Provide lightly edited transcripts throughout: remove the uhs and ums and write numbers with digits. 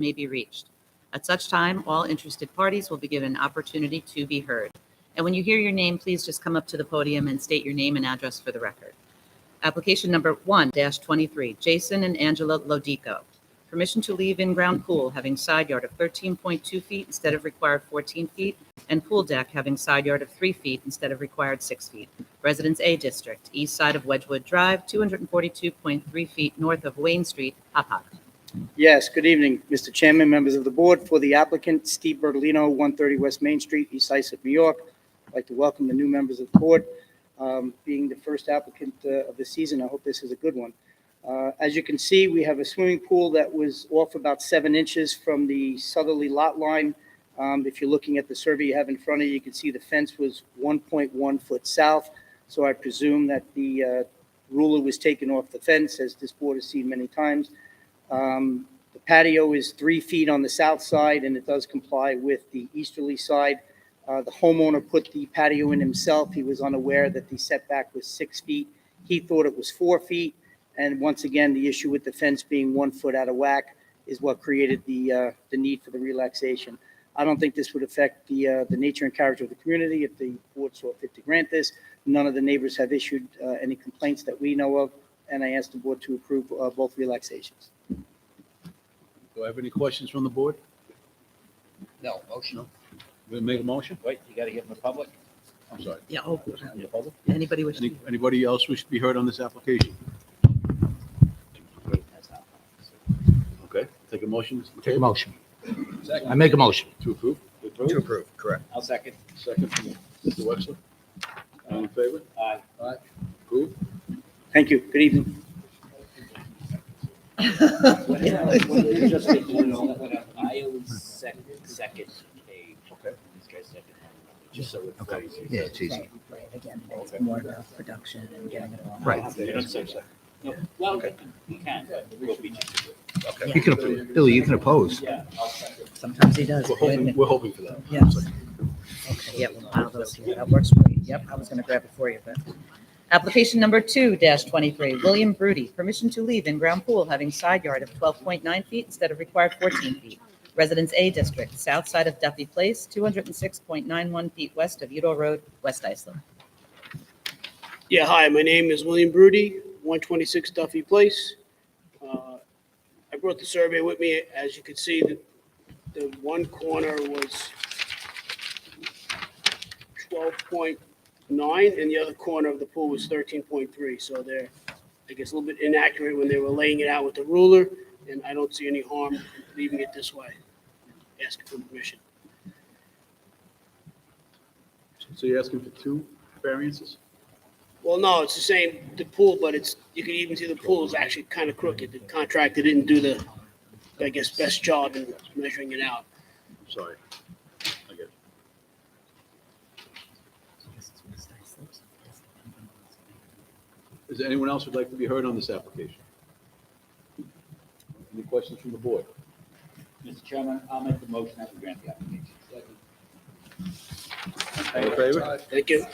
may be reached. At such time, all interested parties will be given an opportunity to be heard. And when you hear your name, please just come up to the podium and state your name and address for the record. Application number 1-23, Jason and Angela Lodico. Permission to leave in-ground pool having side yard of 13.2 feet instead of required 14 feet, and pool deck having side yard of 3 feet instead of required 6 feet. Residence A District, east side of Wedgewood Drive, 242.3 feet north of Wayne Street, Hop Hop. Yes, good evening, Mr. Chairman, members of the board. For the applicant, Steve Bertolino, 130 West Main Street, East Islip, New York. I'd like to welcome the new members of the board. Being the first applicant of the season, I hope this is a good one. As you can see, we have a swimming pool that was off about 7 inches from the southerly lot line. If you're looking at the survey you have in front of you, you can see the fence was 1.1 foot south. So I presume that the ruler was taken off the fence, as this board has seen many times. The patio is 3 feet on the south side, and it does comply with the easterly side. The homeowner put the patio in himself. He was unaware that the setback was 6 feet. He thought it was 4 feet. And once again, the issue with the fence being 1 foot out of whack is what created the need for the relaxation. I don't think this would affect the nature and character of the community if the board saw fit to grant this. None of the neighbors have issued any complaints that we know of, and I ask the board to approve both relaxations. Do I have any questions from the board? No, motion. We'll make a motion? Wait, you gotta give them the public. I'm sorry. Yeah, The public? anybody wish to? Anybody else wish to be heard on this application? Okay, take a motion. Mr. Take a McCabe. motion. Second. I make a motion. To approve? To approve, correct. I'll second. Second from Mr. Wexler. All in favor? Aye. Aye. Approved? Thank you. Good evening. I always second page. Okay. These guys second. Just so it's very easy. Yeah, it's easy. Right, again, it's more about production and getting it on. Right. They don't say second. No, well, you can. We'll beat you. Okay. You can, Billy, you can oppose. Yeah, I'll second. Sometimes he does. We're hoping for that. Yes. Okay, yeah, we'll file those here. That works for you. Yep, I was gonna grab it for you, but. Application number 2-23, William Brody. Permission to leave in-ground pool having side yard of 12.9 feet instead of required 14 feet. Residence A District, south side of Duffy Place, 206.91 feet west of Udall Road, West Islip. Yeah, hi, my name is William Brody, 126 Duffy Place. I brought the survey with me. As you can see, the one corner was 12.9 and the other corner of the pool was 13.3. So they're, I guess, a little bit inaccurate when they were laying it out with the ruler, and I don't see any harm in leaving it this way. Asking for permission. So you're asking for 2 variances? Well, no, it's the same, the pool, but it's, you can even see the pool is actually kind of crooked. The contractor didn't do the, I guess, best job in measuring it out. Sorry. I get it. Is there anyone else who'd like to be heard on this application? Any questions from the board? Mr. Chairman, I'll make the motion that we grant the application. All in favor? Thank you.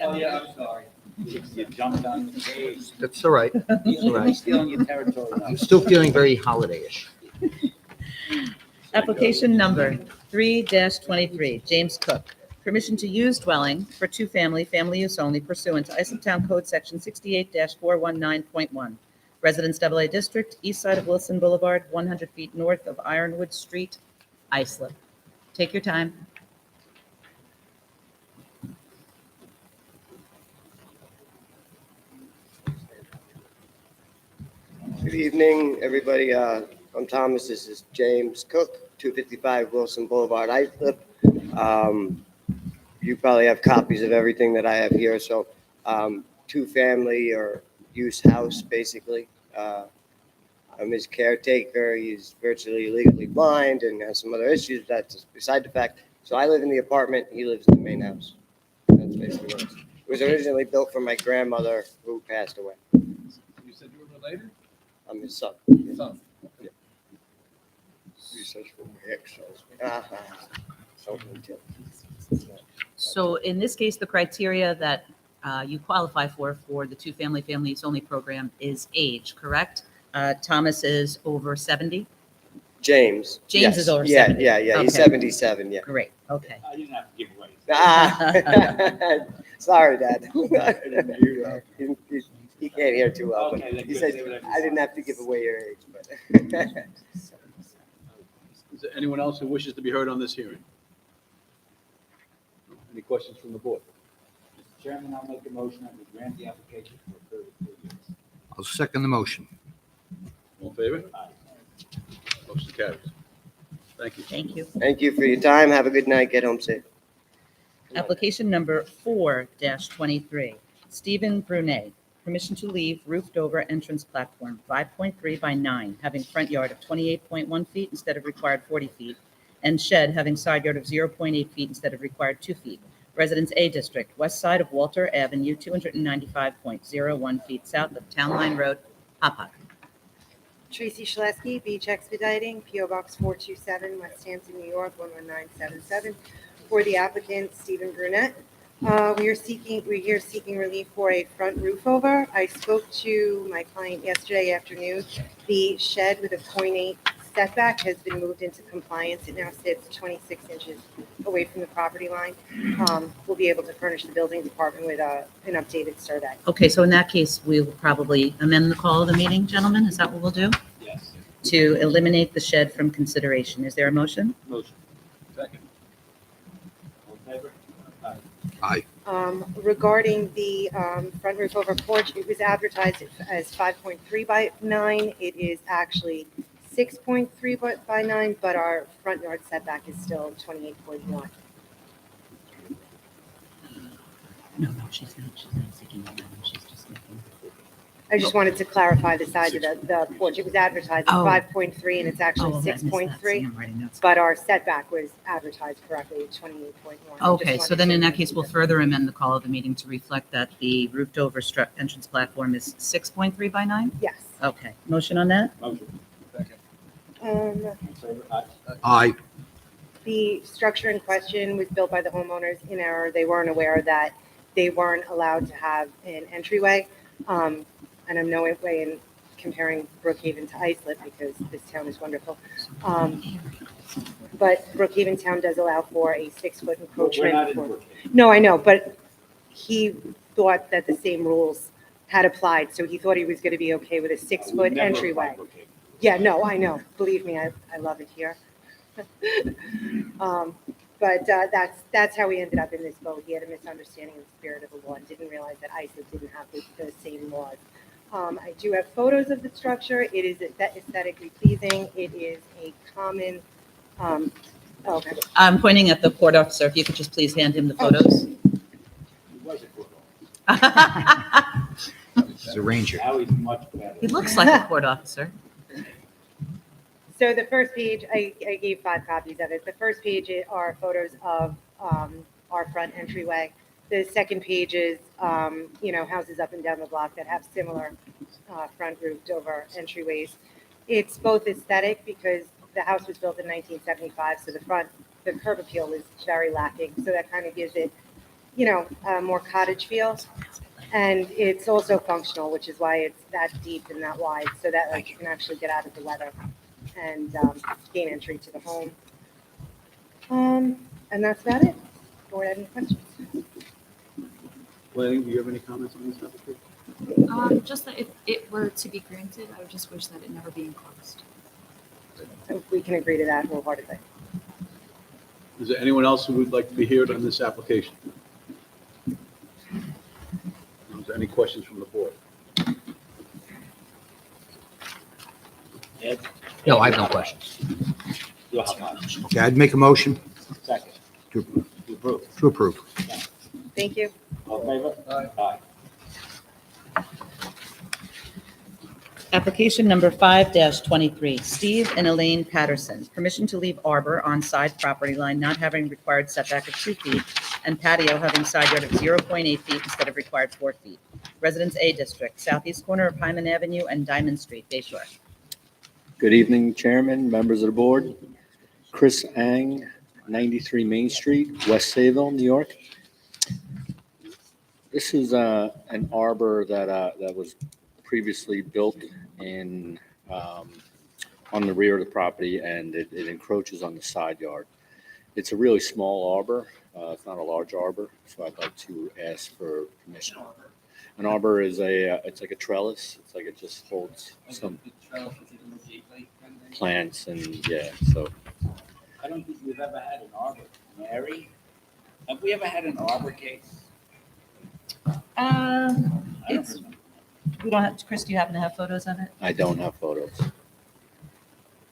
Oh, yeah, I'm sorry. You jumped on the page. That's all right. That's all right. Stealing your territory now. I'm still feeling very holiday-ish. Application number 3-23, James Cook. Permission to use dwelling for 2-family, family use only pursuant to Isliptown Code Section 68-419.1. Residence AA District, east side of Wilson Boulevard, 100 feet north of Ironwood Street, Islip. Take your time. Good evening, everybody. I'm Thomas. This is James Cook, 255 Wilson Boulevard, Islip. You probably have copies of everything that I have here. So 2-family or use house, basically. I'm his caretaker. He's virtually legally blind and has some other issues. That's beside the fact. So I live in the apartment. He lives in the main house. That's basically what it is. It was originally built for my grandmother who passed away. You said you were related? I'm his son. Son. So in this case, the criteria that you qualify for the 2-family, family use only program is age, correct? Thomas is over 70? James. James yes. is over Yeah, 70. yeah, yeah. He's Okay. 77, yeah. Great, okay. I didn't have to give away. Ah, sorry, Dad. didn't hear you. He can't hear too well, but Okay, then he good. said, Say whatever you I didn't want. have to give away your age, but. Is there anyone else who wishes to be heard on this hearing? Any questions from the board? Mr. Chairman, I'll make a motion that we grant the application for a period of 2 years. I'll second the motion. All in favor? Aye. Motion carries. Thank you. Thank you. Thank you for your time. Have a good night. Get home safe. Application number 4-23, Stephen Brunet, permission to leave roofed-over entrance platform, 5.3 by 9, having front yard of 28.1 feet instead of required 40 feet, and shed having side yard of 0.8 feet instead of required 2 feet. Residence A District, west side of Walter Avenue, 295.01 feet south of Town Line Road, Hopatcong. Tracy Schleski, Beach Expediting, PO Box 427, West Hampton, New York, 11977. For the applicant, Stephen Brunette. We're here seeking relief for a front roof over. I spoke to my client yesterday afternoon. The shed with a 0.8 setback has been moved into compliance. It now sits 26 inches away from the property line. We'll be able to furnish the building department with an updated survey. Okay, so in that case, we will probably amend the call of the meeting, gentlemen, is that what we'll do? Yes. To eliminate the shed from consideration. Is there a motion? Motion. Second. All in favor? Aye. Aye. Regarding the front roof over porch, it was advertised as 5.3 by 9. It is actually 6.3 by 9, but our front yard setback is still 28.1. No, she's not seeking amendment, she's just making. I just wanted to clarify the size of the porch. It was advertised as Oh. 5.3 and it's actually Oh, I missed that. See, 6.3, I'm writing notes. but our setback was advertised correctly at 28.1. I just Okay, so wanted then to in that mention case, we'll further amend the call of the meeting to reflect that the roofed-over entrance platform is 6.3 by 9? Yes. Okay, motion on that? Motion. Second. All in favor? Aye. Aye. The structure in question was built by the homeowners in error. They weren't aware that they weren't allowed to have an entryway. And I'm no way in comparing Brookhaven to Islip because this town is wonderful. But Brookhaven Town does allow for a 6-foot We're not encroachment. in for- Brookhaven. No, I know, but he thought that the same rules had applied, so he thought he was going to be okay with a We 6-foot never entryway. applied Brookhaven. Yeah, no, I know. Believe me, I love it here. But that's how we ended up in this boat. He had a misunderstanding of the spirit of the law and didn't realize that ISIS didn't have the same laws. I do have photos of the structure. It is aesthetically pleasing. It is a common, okay. I'm pointing at the court officer, if you could just please hand him the photos. He was a court officer. He's a ranger. Now he's much better. He looks like a court officer. So the first page, I gave 5 copies of it. The first page are photos of our front entryway. The second page is, houses up and down the block that have similar front roofed over entryways. It's both aesthetic because the house was built in 1975, so the curb appeal was very lacking. So that kind of gives it, a more cottage feel. And it's also functional, which is why it's that deep and that wide, so that you can actually get out of the weather and gain entry to the home. And that's about it. Board, any questions? Lanning, do you have any comments on this application? Just that if it were to be granted, I would just wish that it never be enclosed. If we can agree to that wholeheartedly. Is there anyone else who would like to be heard on this application? Is there any questions from the board? Ed? No, I have no questions. You'll have one. Okay, I'd make a motion Second. to To approve. to approve. Thank you. All in favor? Aye. Application number 5-23, Steve and Elaine Patterson, permission to leave arbor on side property line not having required setback of 2 feet and patio having side yard of 0.8 feet instead of required 4 feet. Residence A District, southeast corner of Hyman Avenue and Diamond Street, Bay Shore. Good evening, Chairman, members of the board. Chris Ang, 93 Main Street, West Sayville, New York. This is an arbor that was previously built in on the rear of the property, and it encroaches on the side yard. It's a really small arbor. It's not a large arbor, so I'd like to ask for permission. An arbor is it's like a trellis. It's like it just holds some plants and, yeah, so. I don't think we've ever had an arbor. Mary, have we ever had an arbor case? I don't It's, remember. we don't have, Chris, do you happen to have photos of it? I don't have photos.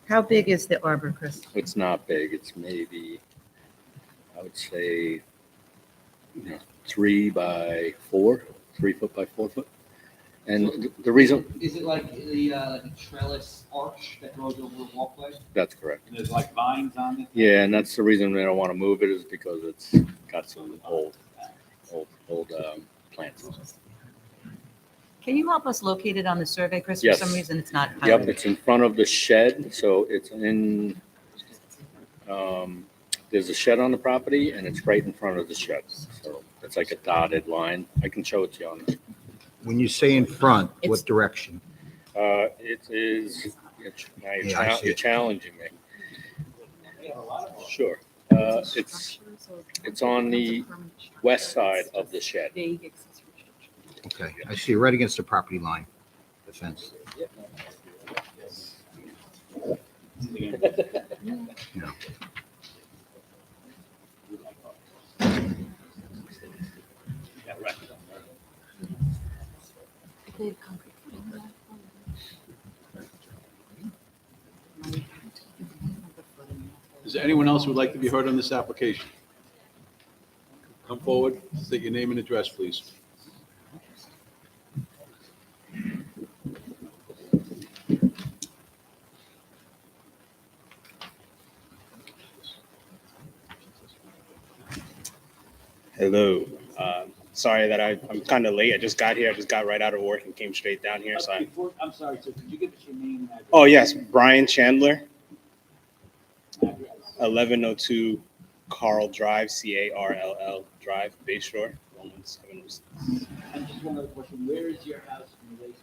How big is the arbor, Chris? It's not big. It's maybe, I would say, 3 by 4, 3 foot by 4 foot. And the reason, Is it like like a trellis arch that goes over a walkway? that's correct. And there's like vines on it? Yeah, and that's the reason they don't want to move it, is because it's got some old plants. Can you help us locate it on the survey, Chris? Yes. For some reason, it's not Yep, highlighted. it's in front of the shed, so it's in, there's a shed on the property, and it's right in front of the shed. So it's like a dotted line. I can show it to you on the, When you say in front, It's- what direction? it is, now Yeah, I see you're it. challenging me. Sure. It's on the west side of the shed. Vague accessory structure. Okay, I see, right against the property line, the fence. Yeah. If they have concrete footing, yeah. Is there anyone else who would like to be heard on this application? Come forward, state your name and address, please. Hello. Sorry that I'm kind of late. I just got here. I just got right out of work and came straight down here. So I'm sorry, so could you give us your name and address? oh yes, Brian Chandler, 1102 Carl Drive, Carll Drive, Bay Shore, 11706. And just one other question, where is your house in relation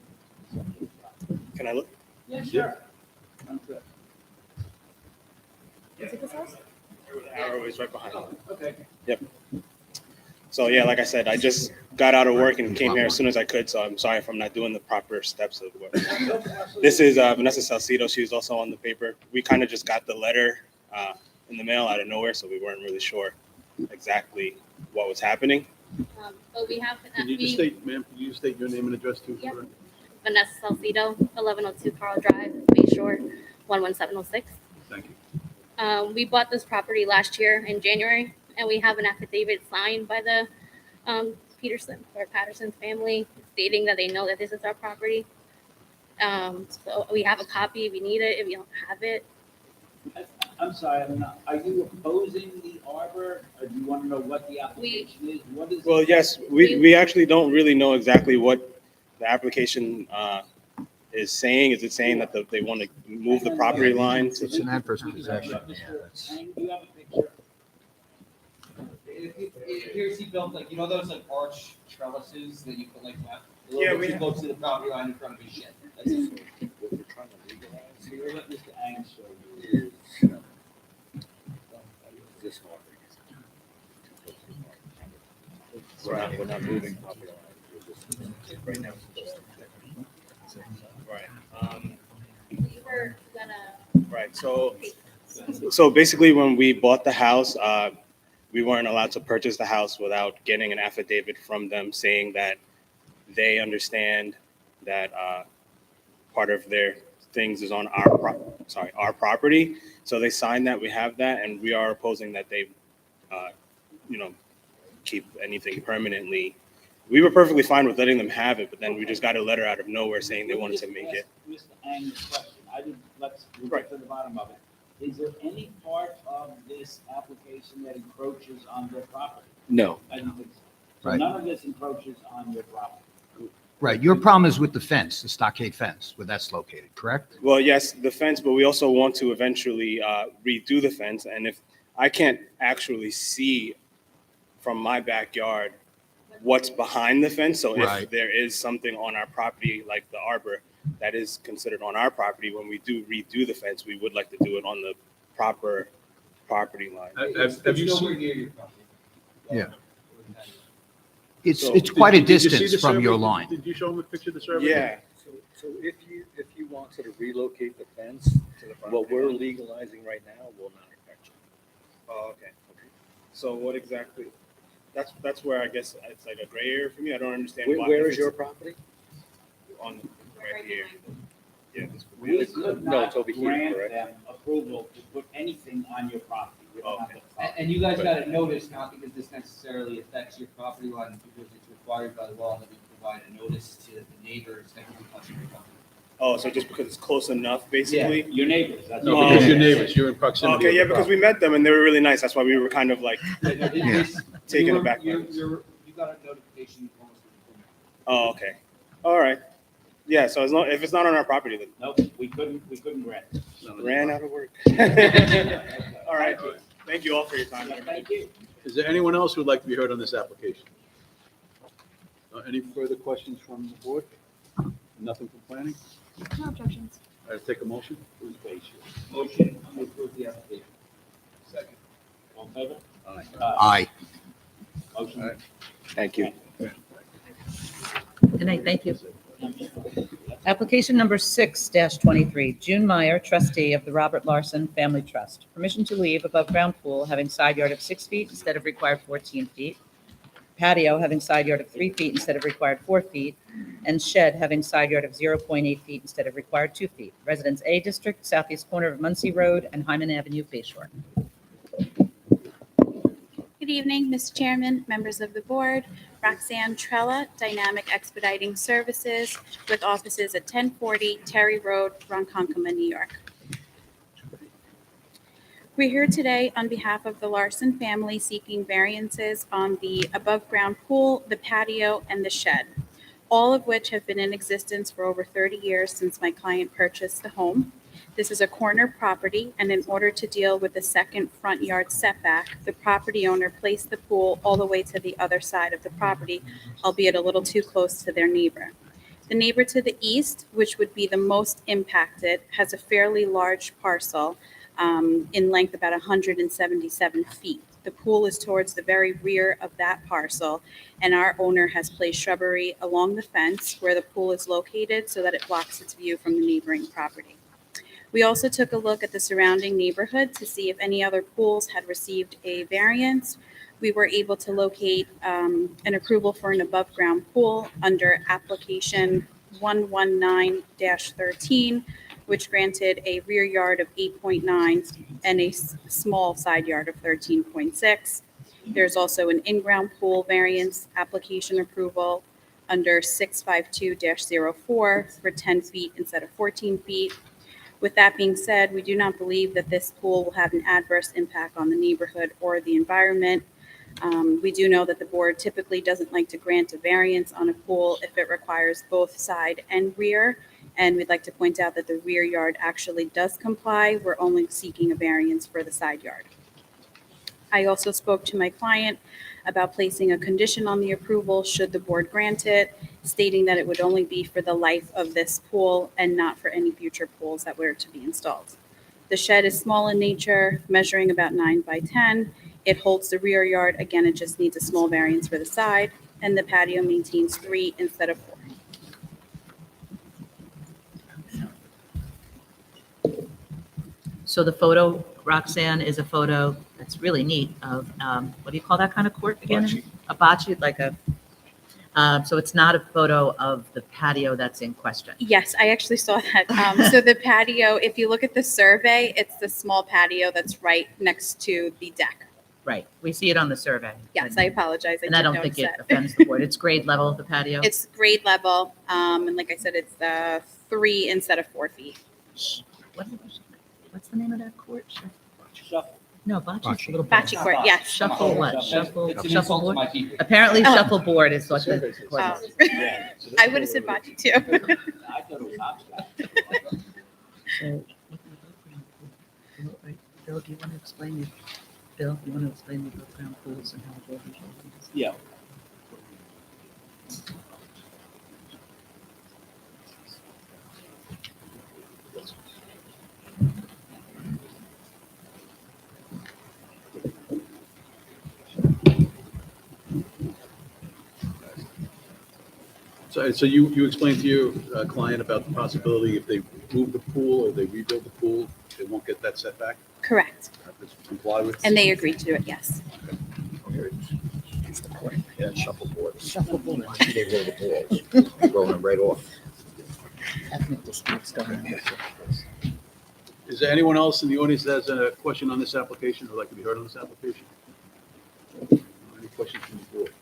to the Can I look? Yeah, sure. Okay. Is it this house? The arrow is right behind. Okay. So yeah, like I said, I just got out of work and came here as soon as I could. So I'm sorry if I'm not doing the proper steps of work. This is Vanessa Salcido. She was also on the paper. We kind of just got the letter in the mail out of nowhere, so we weren't really sure exactly what was happening. But we have, Can you just state, ma'am, can you state your name and address too? Yep. Vanessa Salcido, 1102 Carl Drive, Bay Shore, 11706. Thank you. We bought this property last year in January, and we have an affidavit signed by the Patterson family stating that they know that this is our property. So we have a copy if you need it, if you don't have it. I'm sorry, are you opposing the arbor, or do you want to know what the application is? What is? Well, yes, we actually don't really know exactly what the application is saying. Is it saying that they want to move the property line? It's an adverse possession. Yeah, that's- And do you have a picture? It appears he built like, those like arch trellises that you put like that? A Yeah, little we bit too have- close to the property line in front of his shed. That's it. So you're let Mr. Ang show you. This one. We're not moving property line. We're just- right now. Right. We were gonna, Right. So basically, when we bought the house, we weren't allowed to purchase the house without getting an affidavit from them saying that they understand that part of their things is on our property. So they signed that. We have that, and we are opposing that they, keep anything permanently. We were perfectly fine with letting them have it, but then we just got a letter out of nowhere saying they wanted to make it. Mr. Ang's question, we'll Right. get to the bottom of it. Is there any part of this application that encroaches on their property? No, I don't think so. So Right. none of this encroaches on your property. Right, your problem is with the fence, the stockade fence, where that's located, correct? Well, yes, the fence, but we also want to eventually redo the fence. And if I can't actually see from my backyard what's behind the fence, so if Right. there is something on our property like the arbor, that is considered on our property. When we do redo the fence, we would like to do it on the proper property line. Have you nowhere seen? near your property. Yeah. It's So, quite a Did you see distance the from your survey? line. Did you show him a picture of the survey? Yeah. So if you wanted to relocate the fence, what we're legalizing right now will not affect you. Oh, okay. So what exactly? That's where I guess it's like a gray area for me. I don't understand why. Where if is your it's property? on right here? Yeah. This, We could No, not it's over here, grant correct? them approval to put anything on your property. We don't have the power. And you guys got a notice, not because this necessarily affects your property line, because it's required by law that we provide a notice to the neighbors that can be touching your property. oh, so just because it's close enough, basically? Your neighbors, that's No, all. because Oh. you're neighbors, you're in proximity. Okay, of yeah, the because we property. met them and they were really nice. That's why we were kind of like Yeah. taken You aback by were- this. You got a notification almost within 2 minutes. Oh, okay. All right. Yeah, so as long, if it's not on our property, then Nope, we couldn't grant it. ran out of work. All right. Thank you all for your time. Yeah, thank you. Is there anyone else who would like to be heard on this application? Any further questions from the board? Nothing from planning? No objections. I take a motion? Motion to approve the application. Second. All in favor? Aye. Aye. Motion. Thank you. Good night, thank you. Application number 6-23, June Meyer, trustee of the Robert Larson Family Trust. Permission to leave above-ground pool having side yard of 6 feet instead of required 14 feet. Patio having side yard of 3 feet instead of required 4 feet. And shed having side yard of 0.8 feet instead of required 2 feet. Residence A District, southeast corner of Muncie Road and Hyman Avenue, Bay Shore. Good evening, Mr. Chairman, members of the board. Roxanne Trella, Dynamic Expediting Services, with offices at 1040 Terry Road, Ronkonkoma, New York. We're here today on behalf of the Larson family seeking variances on the above-ground pool, the patio, and the shed, all of which have been in existence for over 30 years since my client purchased the home. This is a corner property, and in order to deal with the second front yard setback, the property owner placed the pool all the way to the other side of the property, albeit a little too close to their neighbor. The neighbor to the east, which would be the most impacted, has a fairly large parcel in length about 177 feet. The pool is towards the very rear of that parcel, and our owner has placed shrubbery along the fence where the pool is located so that it blocks its view from the neighboring property. We also took a look at the surrounding neighborhood to see if any other pools had received a variance. We were able to locate an approval for an above-ground pool under application 119-13, which granted a rear yard of 8.9 and a small side yard of 13.6. There's also an in-ground pool variance application approval under 652-04 for 10 feet instead of 14 feet. With that being said, we do not believe that this pool will have an adverse impact on the neighborhood or the environment. We do know that the board typically doesn't like to grant a variance on a pool if it requires both side and rear. And we'd like to point out that the rear yard actually does comply. We're only seeking a variance for the side yard. I also spoke to my client about placing a condition on the approval should the board grant it, stating that it would only be for the life of this pool and not for any future pools that were to be installed. The shed is small in nature, measuring about 9 by 10. It holds the rear yard. Again, it just needs a small variance for the side, and the patio maintains 3 instead of 4. So the photo, Roxanne, is a photo that's really neat of, what do you call that kind of court again? Bocce. A bocce, like a, so it's not a photo of the patio that's in question. Yes, I actually saw that. So the patio, if you look at the survey, it's the small patio that's right next to the deck. Right, we see it on the survey. Yes, I apologize. And I did don't notice think it that. offends the board. It's grade level of the patio? It's grade level, and like I said, it's 3 instead of 4 feet. What's the name of that court? Shuffle. No, bocce's a little. Bocce court, yes. Shuffle what? Shuffle, It's an shuffle insult to my board? people. Apparently Oh. shuffleboard is what the court Oh. is. Yeah. So this I would have said bocce too. I thought it was hopscotch. So, Bill, do you want to explain the above-ground pools and how it goes? Yeah. So you explained to your client about the possibility if they move the pool or they rebuild the pool, they won't get that setback? Correct. Comply with? And they agreed to do it, yes. Yeah, shuffleboard. Shuffleboard. They roll the balls, rolling them right off. Ethnic disputes going on. Is there anyone else in the audience that has a question on this application or would like to be heard on this application? Any questions from the board?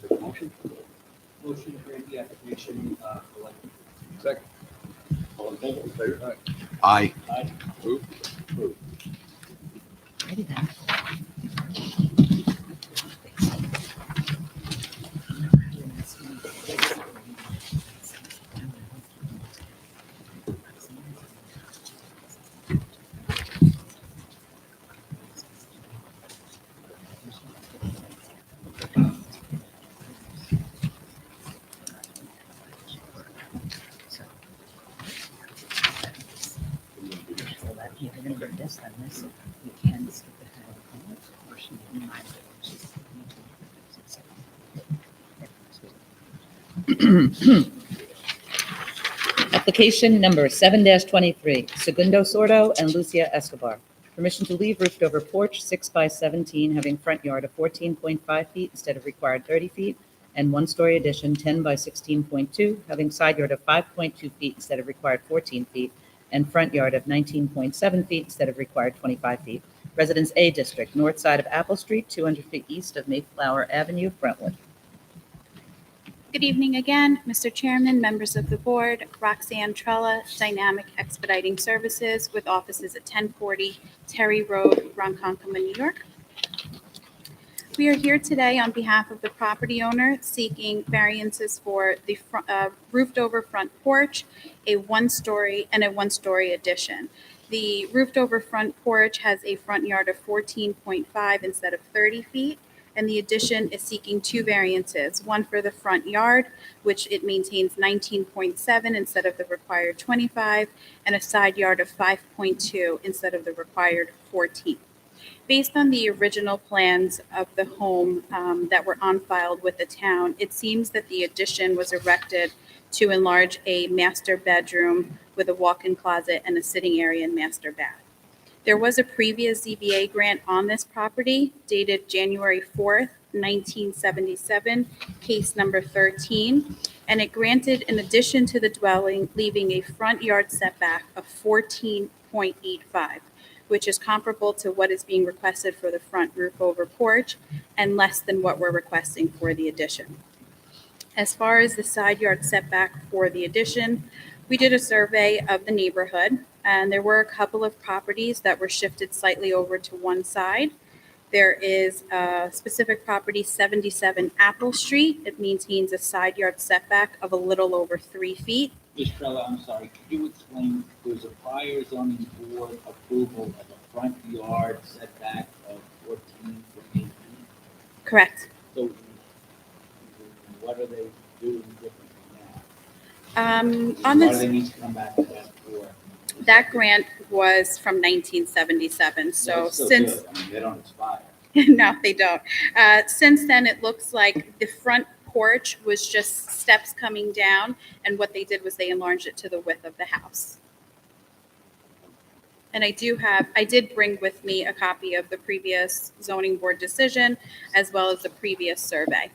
Take a motion? Motion to grant the application, collective. Second. All in favor? Aye. Aye. Approved? Approved. Righty then. Well, that, yeah, they're gonna do this, then this, you can skip ahead. Or she didn't mind it. Application number 7-23, Segundo Sordo and Lucia Escobar. Permission to leave roofed over porch 6 by 17 having front yard of 14.5 feet instead of required 30 feet, and one-story addition 10 by 16.2 having side yard of 5.2 feet instead of required 14 feet, and front yard of 19.7 feet instead of required 25 feet. Residence A District, north side of Apple Street, 200 feet east of Mayflower Avenue, Brentwood. Good evening again, Mr. Chairman, members of the board, Roxanne Trella, Dynamic Expediting Services with offices at 1040 Terry Road, Ronkonkoma, New York. We are here today on behalf of the property owner seeking variances for the roofed over front porch, a one-story addition. The roofed over front porch has a front yard of 14.5 instead of 30 feet. And the addition is seeking two variances, one for the front yard, which it maintains 19.7 instead of the required 25, and a side yard of 5.2 instead of the required 14. Based on the original plans of the home that were on file with the town, it seems that the addition was erected to enlarge a master bedroom with a walk-in closet and a sitting area and master bath. There was a previous ZBA grant on this property dated January 4th, 1977, case number 13, and it granted an addition to the dwelling, leaving a front yard setback of 14.85, which is comparable to what is being requested for the front roof over porch and less than what we're requesting for the addition. As far as the side yard setback for the addition, we did a survey of the neighborhood, and there were a couple of properties that were shifted slightly over to one side. There is a specific property, 77 Apple Street. It maintains a side yard setback of a little over 3 feet. Ms. Trella, I'm sorry, could you explain, there was a prior zoning board approval of a front yard setback of 14.8 feet? Correct. So what are they doing differently now? On Why do this, they need to come back to that for? that grant was from 1977, so That's still since, good. I mean, they don't expire. no, they don't. Since then, it looks like the front porch was just steps coming down, and what they did was they enlarged it to the width of the house. And I did bring with me a copy of the previous zoning board decision, as well as the previous survey.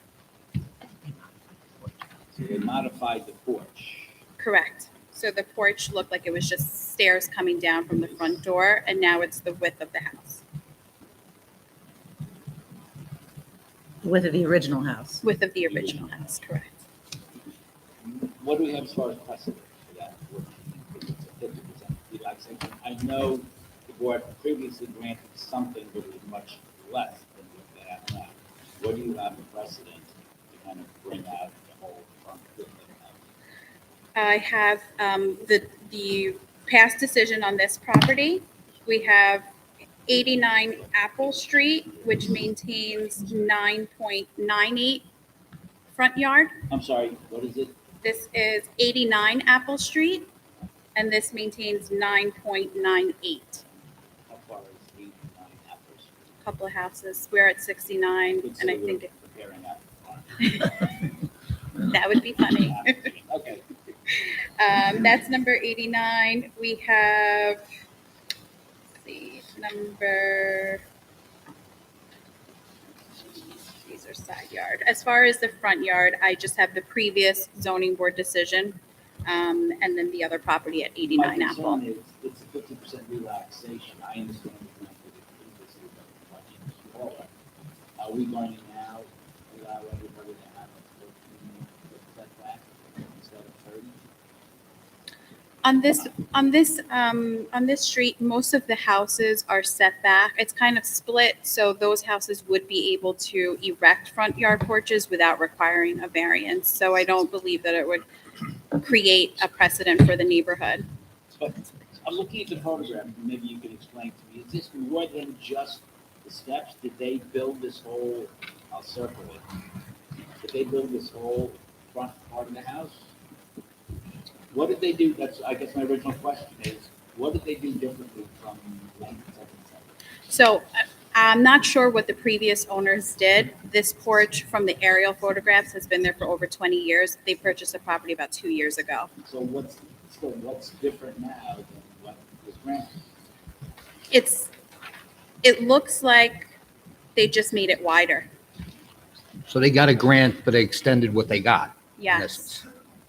So they modified the porch. Correct. So the porch looked like it was just stairs coming down from the front door, and now it's the width of the house. Width of the original house. Width of the original house, correct. What do we have as far as precedent for that? If it's a 50% relaxation. I know the board previously granted something that was much less than what they have now. What do you have in precedent to kind of bring out the whole front width of the house? I have the past decision on this property. We have 89 Apple Street, which maintains 9.98 front yard. I'm sorry, what is it? This is 89 Apple Street, and this maintains 9.98. How far is 89 Apple Street? Couple of houses. We're at 69, Good, so and I we're think comparing that. That would be funny. Okay. That's number 89. We have, let's see, number, these are side yard. As far as the front yard, I just have the previous zoning board decision, and then the other property at 89 My Apple. concern is it's a 50% relaxation. I understand the grant that it previously was much smaller. Are we going to now allow everybody to have a 14-foot setback instead of 30? On this street, most of the houses are set back. It's kind of split, so those houses would be able to erect front yard porches without requiring a variance. So I don't believe that it would create a precedent for the neighborhood. But I'm looking at the photograph, and maybe you can explain to me, is this more than just the steps? Did they build this whole, I'll circle it, did they build this whole front part of the house? What did they do? That's, I guess my original question is, what did they do differently from 1977? So I'm not sure what the previous owners did. This porch from the aerial photographs has been there for over 20 years. They purchased the property about 2 years ago. So what's different now than what was granted? It looks like they just made it wider. So they got a grant, but they extended what they got, in Yes. essence.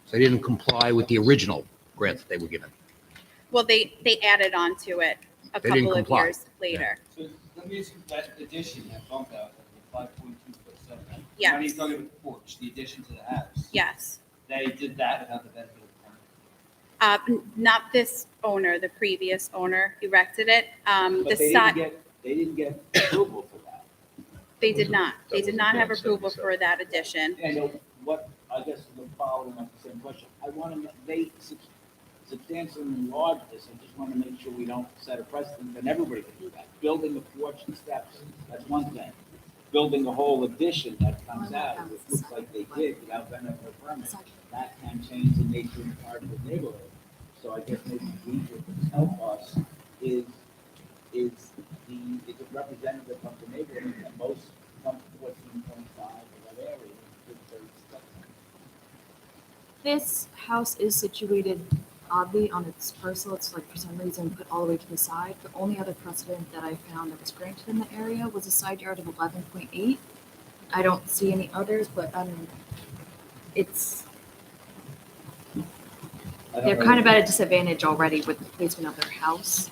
So they didn't comply with the original grant that they were given. Well, they added on to it a They didn't couple of comply. years later. So let me ask you, that addition, that bump out, the 5.2-foot setback. Yes. When you're talking about the porch, the addition to the house. Yes. They did that without the benefit of the permit. Not this owner, the previous owner erected it. The But they side, didn't get approval for that. they did not. They did not have That was approval so. for that addition. And I guess the following up the same question, I want to, they substantially enlarge this, I just want to make sure we don't set a precedent, and everybody can do that. Building a porch and steps, that's one thing. Building a whole addition that comes out, which looks like they did without benefit of permit, that can change the nature and part of the neighborhood. So I guess maybe we should help us is it representative of the neighborhood that most come to 14.5 of that area? This house is situated oddly on its parcel. It's like for some reason put all the way to the side. The only other precedent that I found that was granted in the area was a side yard of 11.8. I don't see any others, but they're kind of at a disadvantage already with the placement of their house.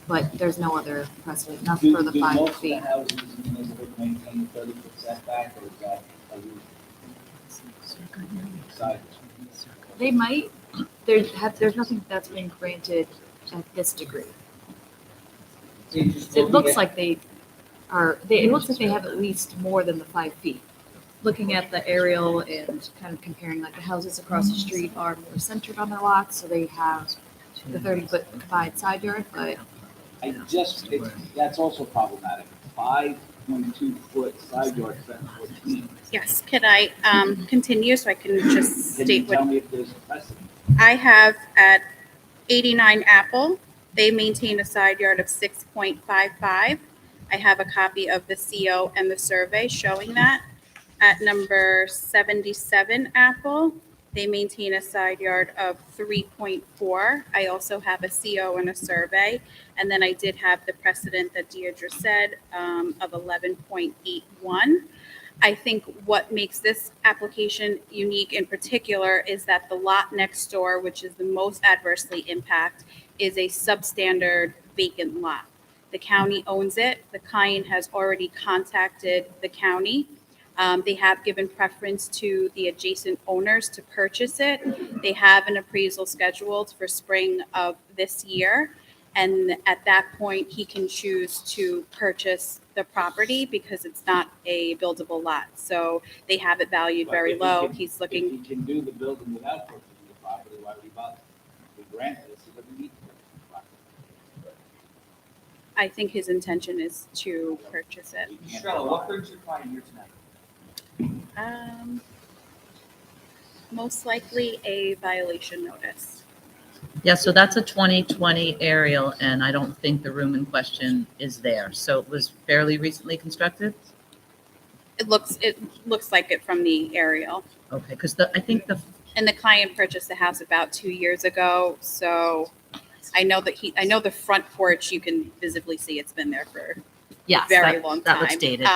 But there's no other precedent, not for the 5 most of feet. the houses in the neighborhood maintain 30-foot setback, or is that a rule? Side. They might. There's nothing that's been granted at this degree. It looks like it looks like they have at least more than the 5 feet. Looking at the aerial and kind of comparing, like the houses across the street are more centered on their lots, so they have the 30-foot combined side yard, but That's also problematic. 5.2-foot side yard set 14. Yes, could I continue so I can just Can you state tell what me if there's a precedent? I have at 89 Apple? They maintain a side yard of 6.55. I have a copy of the CO and the survey showing that. At number 77 Apple, they maintain a side yard of 3.4. I also have a CO and a survey. And then I did have the precedent that Deirdre said of 11.81. I think what makes this application unique in particular is that the lot next door, which is the most adversely impacted, is a substandard vacant lot. The county owns it. The client has already contacted the county. They have given preference to the adjacent owners to purchase it. They have an appraisal scheduled for spring of this year. And at that point, he can choose to purchase the property because it's not a buildable lot. So they have it valued But very if he low. can- He's If looking, he can do the building without purchasing the property, why would he bother? We grant this, he doesn't need to purchase the property. I think his intention is to purchase it. We can't Estrella, go what on. brings your client here tonight? Most likely a violation notice. Yeah, so that's a 2020 aerial, and I don't think the room in question is there. So it was fairly recently constructed? It looks like it from the aerial. Okay, because I think And the client purchased the house about 2 years ago, so I know the front porch, you can visibly see it's been there for yes, very long that time. looks dated.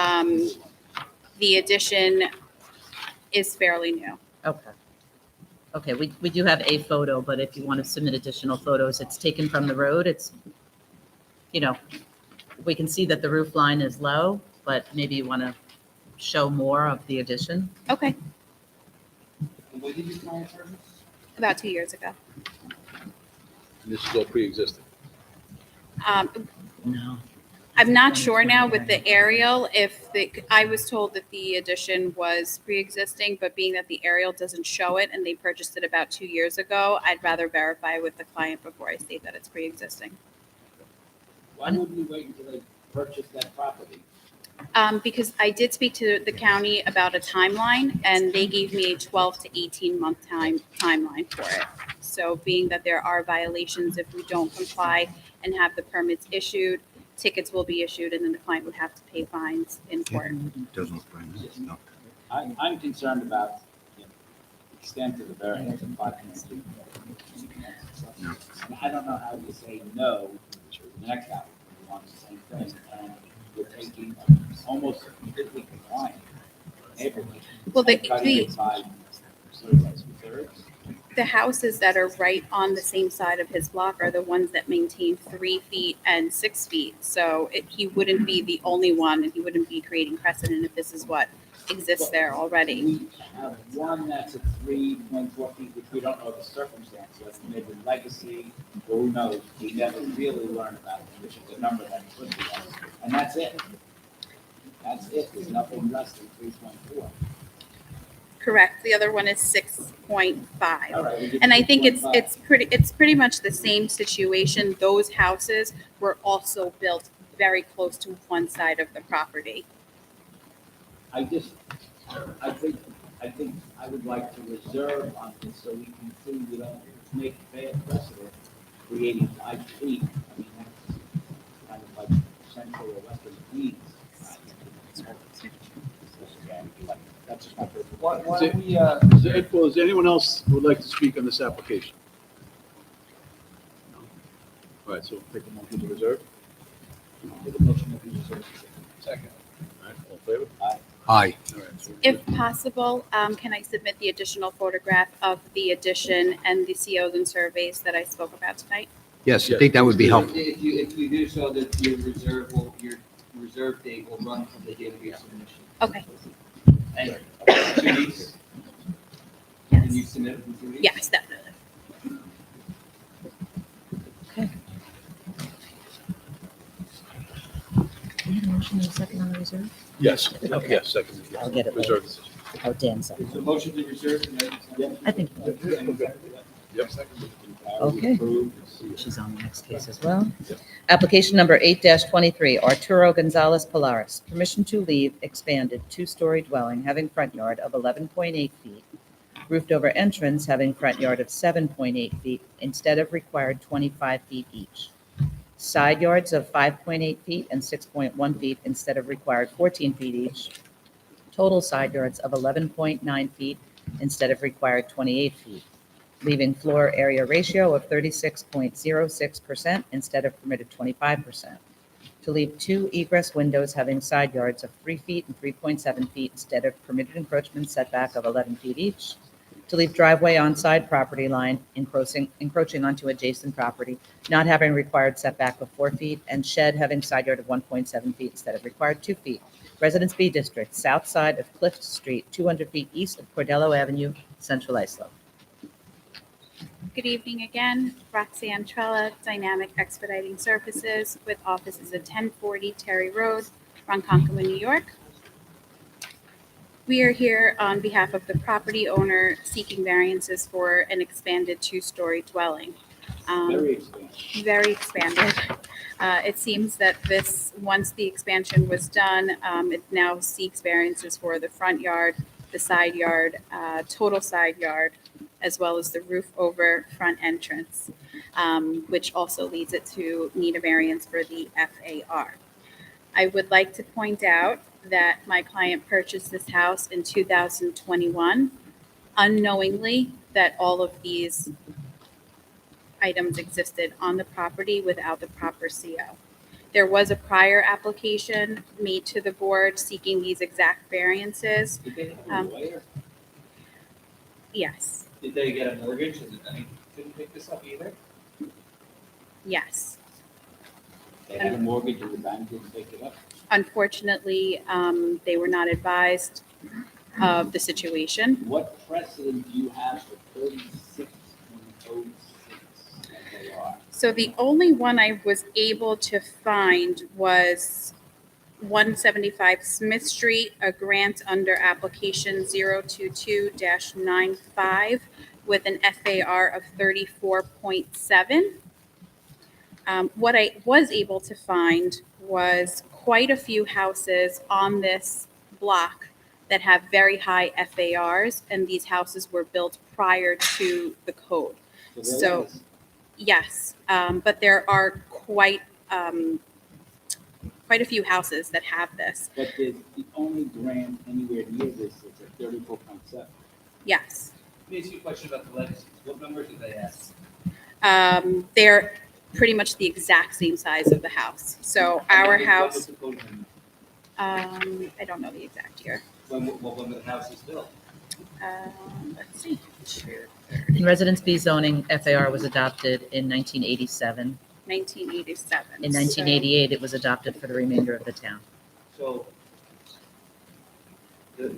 The addition is fairly new. Okay. Okay, we do have a photo, but if you want to submit additional photos, it's taken from the road. It's, we can see that the roof line is low, but maybe you want to show more of the addition. Okay, And when did you client purchase? about 2 years ago. And this is all pre-existing. No. I'm not sure now with the aerial I was told that the addition was pre-existing, but being that the aerial doesn't show it and they purchased it about 2 years ago, I'd rather verify with the client before I state that it's pre-existing. Why would we wait until they purchase that property? Because I did speak to the county about a timeline, and they gave me a 12 to 18 month timeline for it. So being that there are violations if we don't comply and have the permits issued, tickets will be issued, and then the client would have to pay fines in court. Doesn't look very nice, no. I'm concerned about the extent of the variance of 5.2. No. And I don't know how you say no to the next applicant who wants the same thing, and you're taking almost completely compliant neighborhood. Well, and cutting it by, what is that, 2/3? The houses that are right on the same side of his block are the ones that maintain 3 feet and 6 feet. So he wouldn't be the only one, and he wouldn't be creating precedent if this is what exists there already. We have one that's at 3.4 feet, which we don't know the circumstances, that's maybe legacy, or who knows, we never really learn about it, which is the number that could be us. And that's it. That's it, there's nothing less than 3.4. Correct. The other one is 6.5. All right, we did And I think it's 6.5. it's pretty much the same situation. Those houses were also built very close to one side of the property. I think I would like to reserve on this so we can see we don't make bad precedent creating 5 feet. I mean, that's kind of like central or western Queens. That's just my personal. Why Is don't we, is there anyone else who would like to speak on this application? No? All right, so take a motion to reserve. Make a motion that we reserve. Second. All right, all in favor? Aye. All right, so- If possible, can I submit the additional photograph of the addition and the COs and surveys that I spoke about tonight? Yes, I think that would be helpful. if you do so, that your reserve date will run from the date of your submission. Okay. And 2 weeks? Can you submit it in 2 weeks? Yes, definitely. Okay. We have a motion and a second on the reserve? Yes, Okay. yes, second. I'll get it Reserve later. decision. Oh, Dan second. So motion to reserve tonight? I think, Yep. okay. She's on the next case as well. Application number 8-23, Arturo Gonzalez Polaris. Permission to leave expanded 2-story dwelling having front yard of 11.8 feet, roofed over entrance having front yard of 7.8 feet instead of required 25 feet each. Side yards of 5.8 feet and 6.1 feet instead of required 14 feet each. Total side yards of 11.9 feet instead of required 28 feet. Leaving floor area ratio of 36.06% instead of permitted 25%. To leave 2 egress windows having side yards of 3 feet and 3.7 feet instead of permitted encroachment setback of 11 feet each. To leave driveway on side property line encroaching onto adjacent property, not having required setback of 4 feet, and shed having side yard of 1.7 feet instead of required 2 feet. Residence B District, south side of Cliff Street, 200 feet east of Cordello Avenue, Central Islip. Good evening again. Roxanne Trella, Dynamic Expediting Services with offices at 1040 Terry Road, Ronkonkoma, New York. We are here on behalf of the property owner seeking variances for an expanded 2-story dwelling. Very expensive. Very expanded. It seems that once the expansion was done, it now seeks variances for the front yard, the side yard, total side yard, as well as the roof over front entrance, which also leads it to need a variance for the FAR. I would like to point out that my client purchased this house in 2021, unknowingly that all of these items existed on the property without the proper CO. There was a prior application made to the board seeking these exact variances. Did they have a Um, lawyer? Yes, Did they get a mortgage? I mean, couldn't pick this up either? yes. They had a mortgage and the bank didn't pick it up? Unfortunately, they were not advised of the situation. What precedent do you have for 36.06 FAR? So the only one I was able to find was 175 Smith Street, a grant under application 022-95 with an FAR of 34.7. What I was able to find was quite a few houses on this block that have very high FARs, and these houses were built prior to the code. there So, is. yes, but there are quite a few houses that have this. But the only grant anywhere near this is at 34.7. Yes. Let me ask you a question about the legacies. What numbers did they ask? They're pretty much the exact same size of the house. So our What was house, the code amendment? I don't know the exact year. When the house was built? Let's see. In Residence B zoning, FAR was adopted in 1987. 1987. In 1988, it was adopted for the remainder of the town. So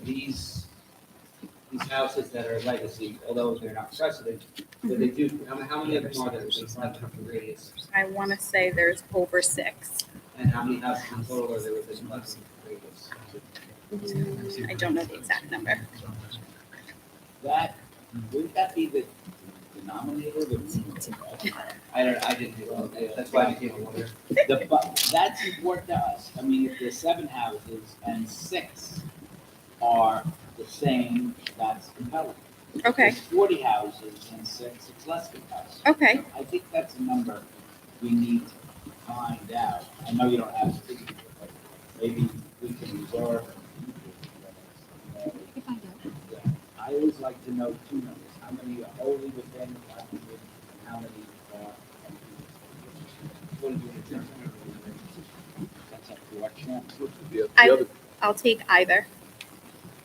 these houses that are legacy, although they're not precedent, but they do, how many of them are there within 500 radius? I want to say there's over 6. And how many houses in total are there within 500 radius? I don't know the exact number. That, wouldn't that be the denominator? I didn't do it. That's why I became a lawyer. That's important to us. I mean, if there's 7 houses and 6 are the same, that's compelling. Okay. If there's 40 houses and 6, it's less compelling. Okay. I think that's a number we need to find out. I know you don't have to think of it, but maybe we can reserve. I always like to know 2 numbers. How many are wholly within 500 and how many are. What did you adjourn? That's up to our chairman. The I- other, I'll take either.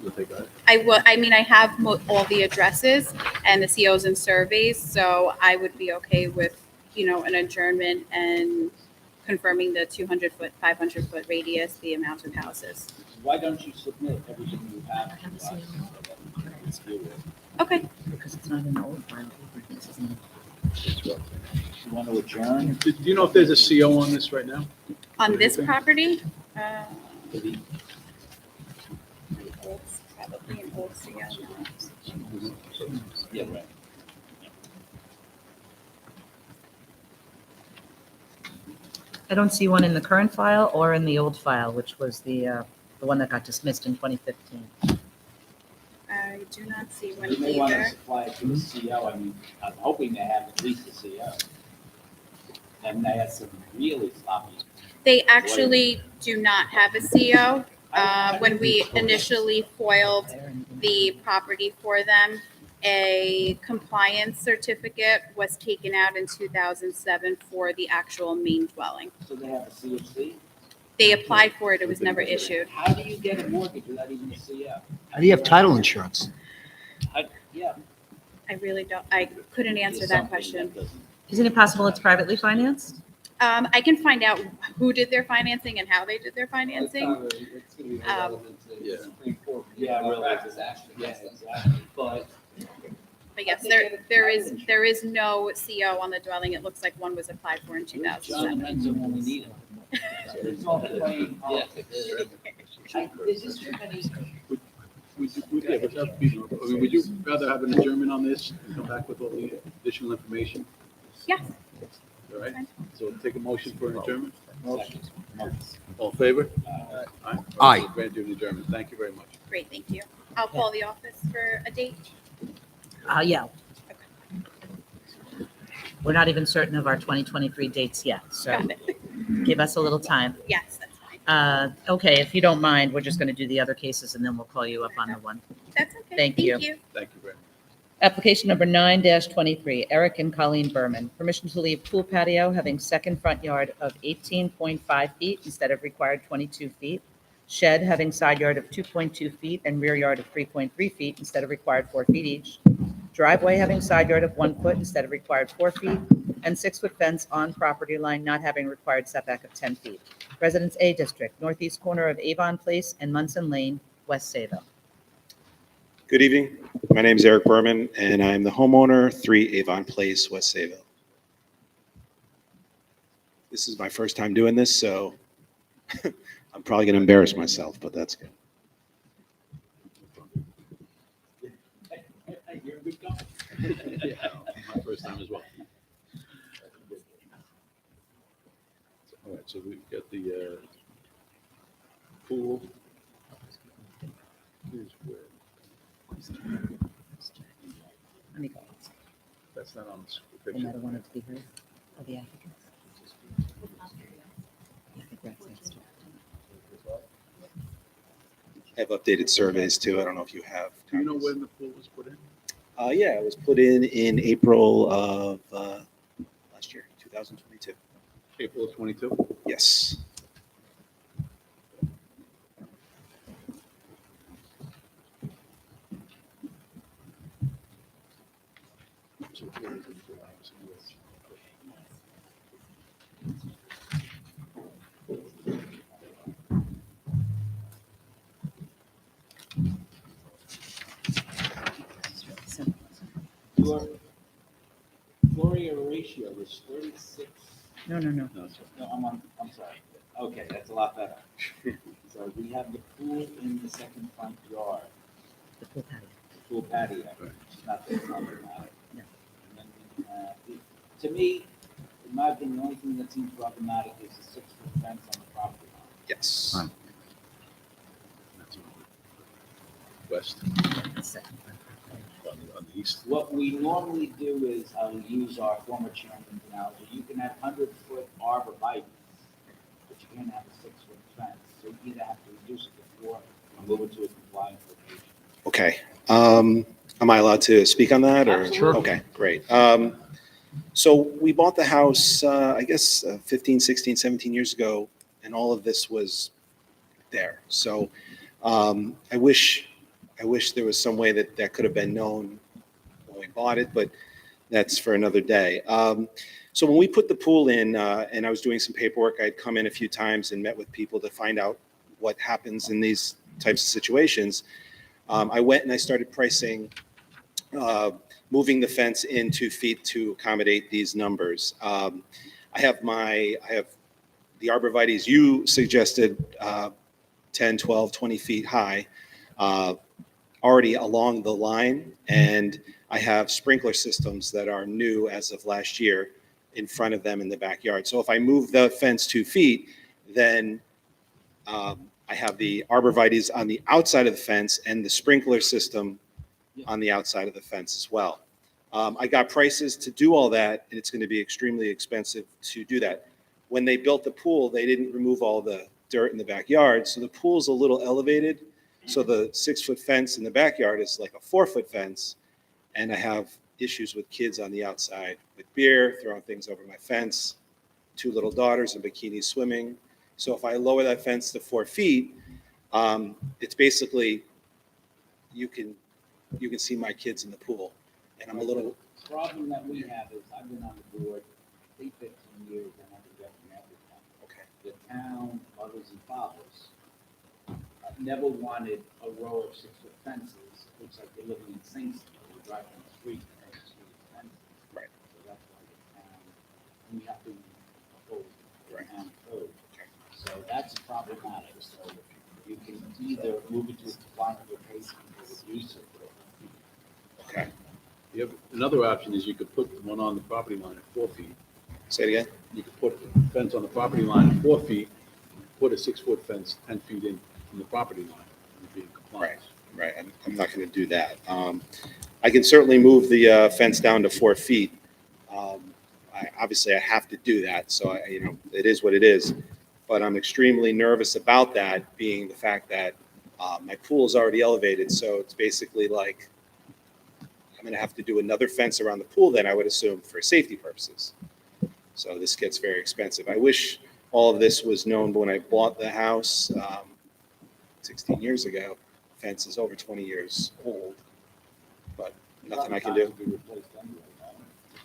you'll take that. I have all the addresses and the COs and surveys, so I would be okay with, an adjournment and confirming the 200-foot, 500-foot radius, the amount of houses. Why don't you submit everything you have to us so that we can review it? Okay. Because it's not an old file. This isn't- You want to adjourn? Do you know if there's a CO on this right now? On this property, For the- it's probably an old CO. Yeah, right. I don't see one in the current file or in the old file, which was the one that got dismissed in 2015. I do not see one You may want to either. supply it to the CO. I mean, I'm hoping they have at least a CO. And they had some really sloppy. They actually do not have a CO. When we initially foiled the property for them, a compliance certificate was taken out in 2007 for the actual main dwelling. So they have a CFC? They applied for it, it was never issued. How do you get a mortgage without even a CO? How do you have title insurance? Yeah. I really don't, I couldn't answer that question. Isn't it possible it's privately financed? I can find out who did their financing and how they did their It's financing. not really- it's gonna be irrelevant to Yeah. the Supreme Court. Yeah, really. Practice action Yeah, against them. exactly. But But yes, there is no CO on the dwelling. It looks like one was applied for in John 2007. depends on when we need it. It's all playing politics. Is this too many? Yeah, but that'd be- I mean, would you rather have an adjournment on this and come back with all the additional information? Yes. All right, so take a motion for an adjournment. Motion. All in favor? Aye. Aye. Grant you an adjournment. Thank you very much. Great, thank you. I'll call the office for a date. Yeah. We're not even certain of our 2023 dates yet, so Got it. give us a little time. Yes, that's fine. Okay, if you don't mind, we're just going to do the other cases and then we'll call you up on the one. That's okay. Thank you. Thank you, Brandon. Application number 9-23, Eric and Colleen Berman. Permission to leave pool patio having second front yard of 18.5 feet instead of required 22 feet. Shed having side yard of 2.2 feet and rear yard of 3.3 feet instead of required 4 feet each. Driveway having side yard of 1 foot instead of required 4 feet. And 6-foot fence on property line not having required setback of 10 feet. Residence A District, northeast corner of Avon Place and Munson Lane, West Sayville. Good evening. My name is Eric Berman, and I'm the homeowner, 3 Avon Place, West Sayville. This is my first time doing this, so I'm probably going to embarrass myself, but that's good. You're a good guy. Yeah, my first time as well. All right, so we've got the pool. Here's where. Let me go. That's not on the Another picture. one to be heard of the applicants. Yeah, I think that's next to it. I have updated surveys too. I don't know if you have. Do you know when the pool was put in? Yeah, it was put in April of last year, 2022. April of 22? Yes. Your Gloria ratio is 36. No, no, no. No, sorry. No, I'm sorry. Okay, that's a lot better. So we have the pool in the second front yard, The pool patio. the pool patio, Right. not the front patio. No. And then, to me, in my opinion, the only thing that seems problematic is the 6-foot fence on the property line. Yes. That's on the west, The second one. on the east. What we normally do is, I'll use our former chairman's analogy, you can have 100-foot arborvitae, but you can't have a 6-foot fence. So you either have to reduce it to 4 or move it to a compliant location. Okay. Am I allowed to speak on that? Or? Absolutely. Sure. Okay, great. So we bought the house, I guess, 15, 16, 17 years ago, and all of this was there. So I wish there was some way that could have been known when we bought it, but that's for another day. So when we put the pool in, and I was doing some paperwork, I'd come in a few times and met with people to find out what happens in these types of situations. I went and I started pricing moving the fence in 2 feet to accommodate these numbers. I have the arborvitaes you suggested, 10, 12, 20 feet high, already along the line, and I have sprinkler systems that are new as of last year in front of them in the backyard. So if I move the fence 2 feet, then I have the arborvitaes on the outside of the fence and the sprinkler system on the outside of the fence as well. I got prices to do all that, and it's going to be extremely expensive to do that. When they built the pool, they didn't remove all the dirt in the backyard, so the pool's a little elevated. So the 6-foot fence in the backyard is like a 4-foot fence, and I have issues with kids on the outside with beer, throwing things over my fence, 2 little daughters in bikinis swimming. So if I lower that fence to 4 feet, it's basically, you can see my kids in the pool. And I'm a little, The problem that we have is, I've been on the board, I think 15 years, and I've been everything. okay, The town, mothers and fathers, never wanted a row of 6-foot fences. Looks like they're living in Saints, we drive down the street, and the street is fences. Right. So that's why the town, we have to uphold the Right. town code. So that's problematic, so you can either move it to a compliant location or reduce it. okay. You have, another option is you could put one on the property line at 4 feet. Say it again? You could put a fence on the property line at 4 feet, put a 6-foot fence 10 feet in from the property line, and be in compliance. Right, I'm not going to do that. I can certainly move the fence down to 4 feet. Obviously, I have to do that, so it is what it is. but I'm extremely nervous about that, being the fact that my pool is already elevated, so it's basically like I'm going to have to do another fence around the pool then, I would assume, for safety purposes. So this gets very expensive. I wish all of this was known when I bought the house 16 years ago. Fence is over 20 years old, but nothing I can do.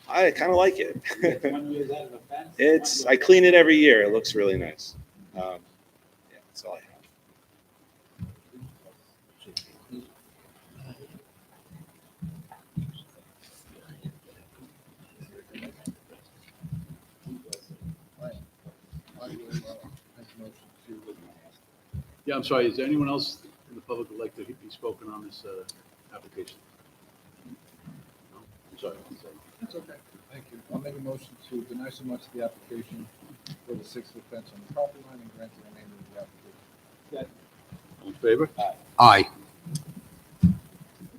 I kind of like it. I clean it every year. It looks really nice. Yeah, that's all I have. Yeah, I'm sorry, is there anyone else in the public who would like to be spoken on this application? No? I'm sorry. That's okay. Thank you. I'll make a motion to deny so much the application for the 6-foot fence on the property line and grant the remainder of the application. All in favor? Aye.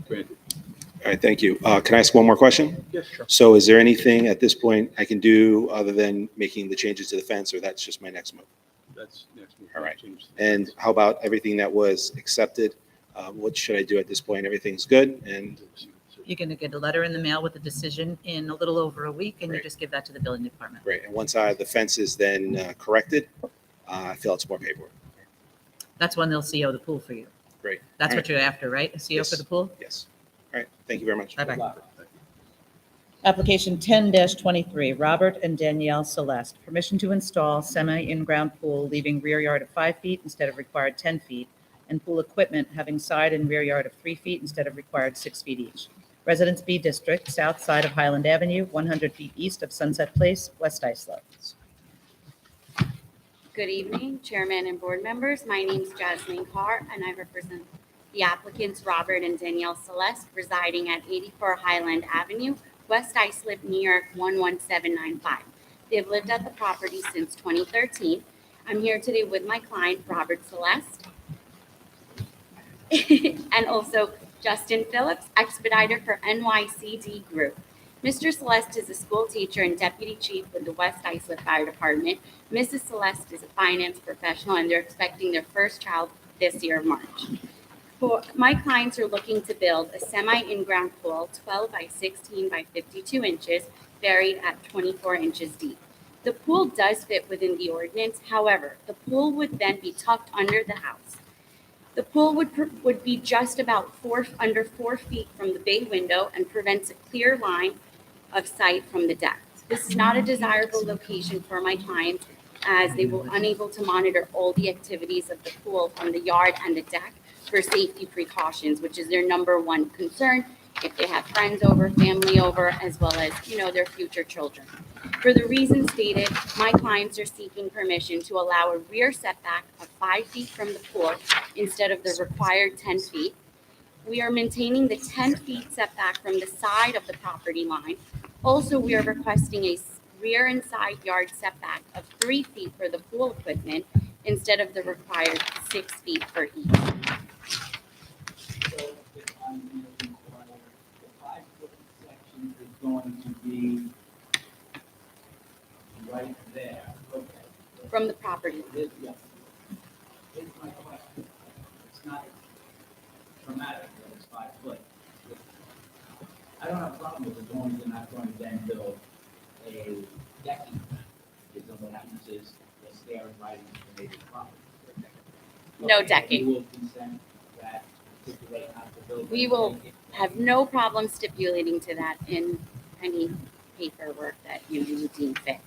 Granted. All right, thank you. Can I ask one more question? Yes, sure. So is there anything at this point I can do other than making the changes to the fence, or that's just my next move? That's next move. All right. Change. And how about everything that was accepted? What should I do at this point? Everything's good, and You're going to get a letter in the mail with a decision in a little over a week, and you Great. just give that to the building department. great. And once the fence is then corrected, I fill out some more paperwork. That's when they'll CO the pool for you. Great. That's All what you're after, right? A CO for the pool? Yes. All right. Thank you very much. Bye-bye. Application 10-23, Robert and Danielle Celeste. Permission to install semi-in-ground pool leaving rear yard of 5 feet instead of required 10 feet, and pool equipment having side and rear yard of 3 feet instead of required 6 feet each. Residence B District, south side of Highland Avenue, 100 feet east of Sunset Place, West Islip. Good evening, Chairman and board members. My name is Jasmine Carr, and I represent the applicants Robert and Danielle Celeste, residing at 84 Highland Avenue, West Islip, New York, 11795. They've lived at the property since 2013. I'm here today with my client, Robert Celeste, and also Justin Phillips, expediter for NYCD Group. Mr. Celeste is a school teacher and deputy chief with the West Islip Fire Department. Mrs. Celeste is a finance professional, and they're expecting their first child this year of March. My clients are looking to build a semi-in-ground pool, 12 by 16 by 52 inches, buried at 24 inches deep. The pool does fit within the ordinance. However, the pool would then be tucked under the house. The pool would be just about under 4 feet from the bay window and prevents a clear line of sight from the deck. This is not a desirable location for my clients, as they will unable to monitor all the activities of the pool from the yard and the deck for safety precautions, which is their number one concern if they have friends over, family over, as well as, their future children. For the reasons stated, my clients are seeking permission to allow a rear setback of 5 feet from the pool instead of the required 10 feet. We are maintaining the 10 feet setback from the side of the property line. Also, we are requesting a rear and side yard setback of 3 feet for the pool equipment instead of the required 6 feet for each. So if I'm looking for the 5-foot section is going to be right there. Okay. From the property. Yes. Here's my question. It's not traumatic that it's 5 foot. I don't have a problem with as long as they're not going to then build a decking. Because then what happens is they're staring right into the neighbor's property. No Okay, decking. You will consent that stipulate not to build. We will have no problem stipulating to that in any paperwork that you deem fit.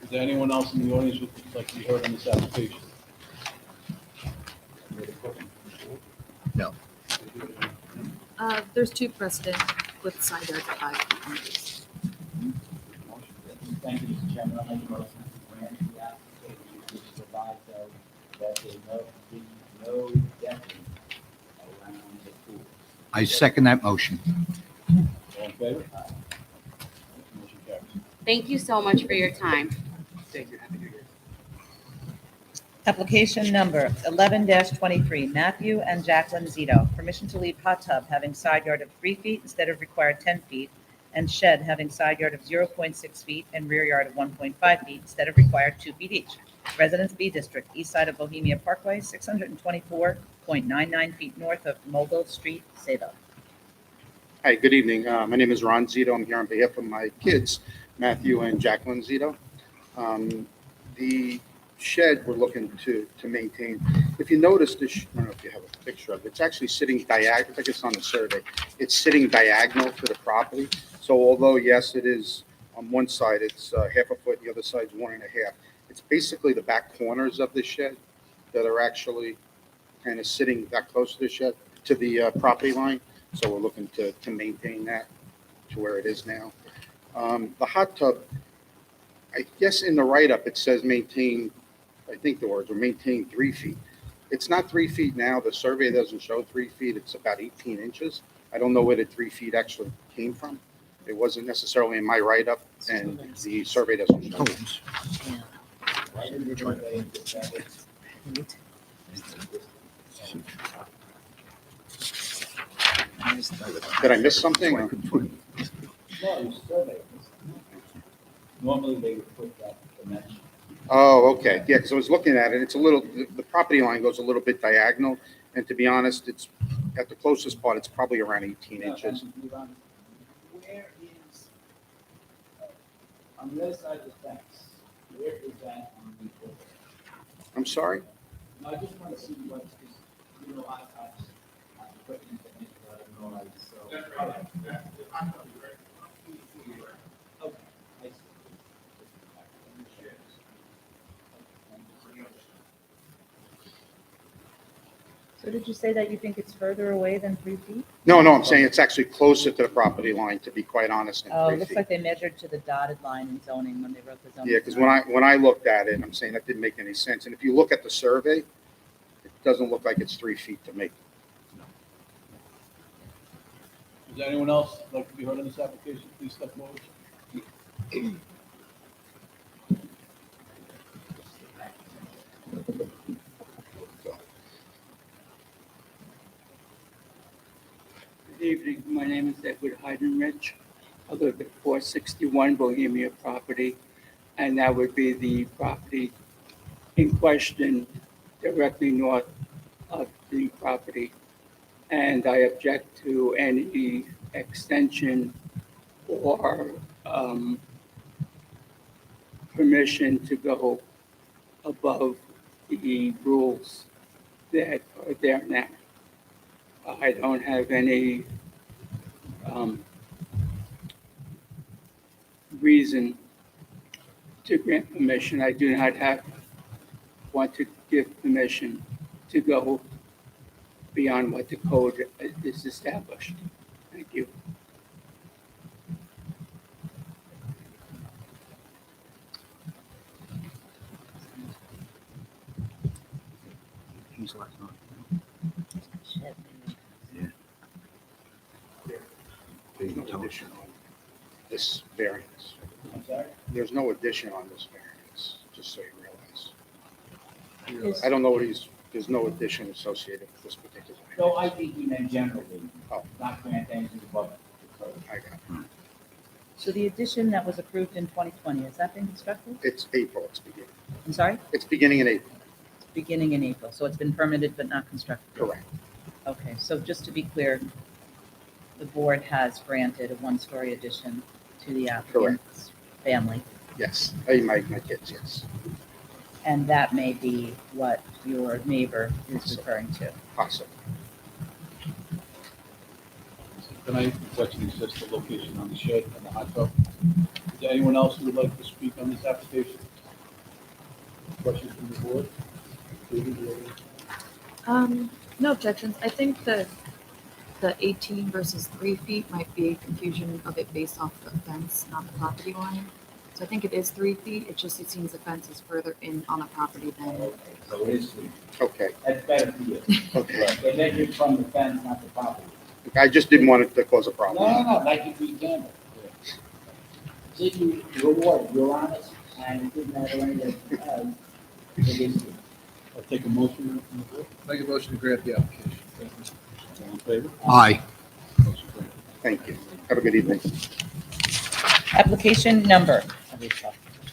Is there anyone else in the audience who would like to be heard on this application? No. There's 2 precedent with side yards of 5 feet. Thank you, Mr. Chairman. I'll make a motion to grant the application, which provides that there be no decking around the pool. I second that motion. All in favor? Motion carries. Thank you so much for your time. Thank you. Happy New Year. Application number 11-23, Matthew and Jacqueline Zito. Permission to leave hot tub having side yard of 3 feet instead of required 10 feet and shed having side yard of 0.6 feet and rear yard of 1.5 feet instead of required 2 feet each. Residence B District, east side of Bohemia Parkway, 624.99 feet north of Mogul Street, Sayville. Hi, good evening. My name is Ron Zito. I'm here on behalf of my kids, Matthew and Jacqueline Zito. The shed we're looking to maintain, if you notice, I don't know if you have a picture of it, it's actually sitting diagonal, I think it's on the survey. It's sitting diagonal to the property. So although, yes, it is on one side, it's half a foot, the other side's 1.5. It's basically the back corners of the shed that are actually kind of sitting that close to the shed, to the property line. So we're looking to maintain that to where it is now. The hot tub, I guess in the write-up, it says maintain, I think the words are maintain 3 feet. It's not 3 feet now. The survey doesn't show 3 feet. It's about 18 inches. I don't know where the 3 feet actually came from. It wasn't necessarily in my write-up, and the survey doesn't show it. Did I miss something? No, your survey. Normally they would put that dimension. Oh, okay. Yeah, because I was looking at it. It's a little, the property line goes a little bit diagonal. And to be honest, it's at the closest part, it's probably around 18 inches. Where is, on the other side of the fence, where is that on the board? I'm sorry? No, I just want to see what's, you know, I equipment that make it, I don't know, like, so. That's right. Okay, I see. So did you say that you think it's further away than 3 feet? No, I'm saying it's actually closer to the property line, to be quite honest, than Oh, it 3 looks feet. like they measured to the dotted line in zoning when they wrote the zoning. Yeah, because when I looked at it, I'm saying that didn't make any sense. And if you look at the survey, it doesn't look like it's 3 feet to me. Does anyone else like to be heard on this application? Please step forward. Good evening. My name is Edward Heidenrich. I live at 461 Bohemia property, and that would be the property in question directly north of the property. And I object to any extension or permission to go above the rules that are there now. I don't have any reason to grant permission. I do not want to give permission to go beyond what the code is established. Thank you. He's like, There's no addition on this variance. I'm sorry? There's no addition on this variance, just so you realize. I don't know what there's no addition associated with this particular. No, I think you meant generally, Oh. not grant anything above the code. I got it. So the addition that was approved in 2020, has that been constructed? It's April, it's beginning. I'm sorry? It's beginning in April, Beginning in April, so it's been permitted but not constructed? correct. Okay, so just to be clear, the board has granted a one-story addition to the applicant's family, Yes, hey, my kids, yes, and that may be what your neighbor is referring to. possible. Tonight, the question is just the location on the shed and the hot tub. Is there anyone else who would like to speak on this application? Questions from the board? David, do you have any? No objections. I think that the 18 versus 3 feet might be a confusion of it based off the fence, not the property line. So I think it is 3 feet. It seems the fence is further in on a property than. So it is 3. Okay, That's better for you. okay. They measured from the fence, not the property. I just didn't want it to cause a No, problem. like if we can. See, you're what, you're honest, and it didn't matter anything. It is. I'll take a motion from the board. Make a motion to grant the application. All in favor? Aye. Motion carried. Thank you. Have a good evening. Application number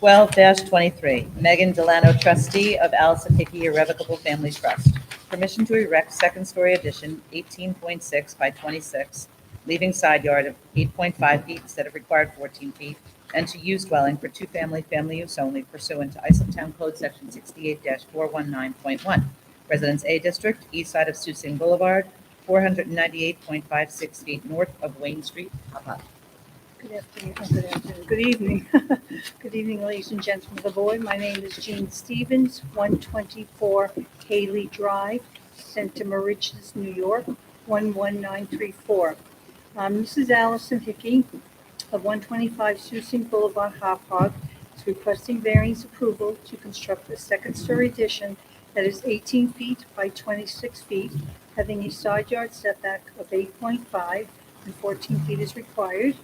12-23, Megan Delano, trustee of Allison Hickey Irrevocable Family Trust. Permission to erect second-story addition, 18.6 by 26, leaving side yard of 8.5 feet instead of required 14 feet, and to use dwelling for two-family, family use only pursuant to Islip Town Code Section 68-419.1. Residence A District, east side of Sioux City Boulevard, 498.56 feet north of Wayne Street, Hop. Good afternoon. Good evening. Good evening, ladies and gentlemen of the board. My name is Jean Stevens, 124 Haley Drive, Center Moriches, New York, 11934. Mrs. Allison Hickey of 125 Sioux Boulevard, Hop, is requesting variance approval to construct a second-story addition that is 18 feet by 26 feet, having a side yard setback of 8.5 and 14 feet is required.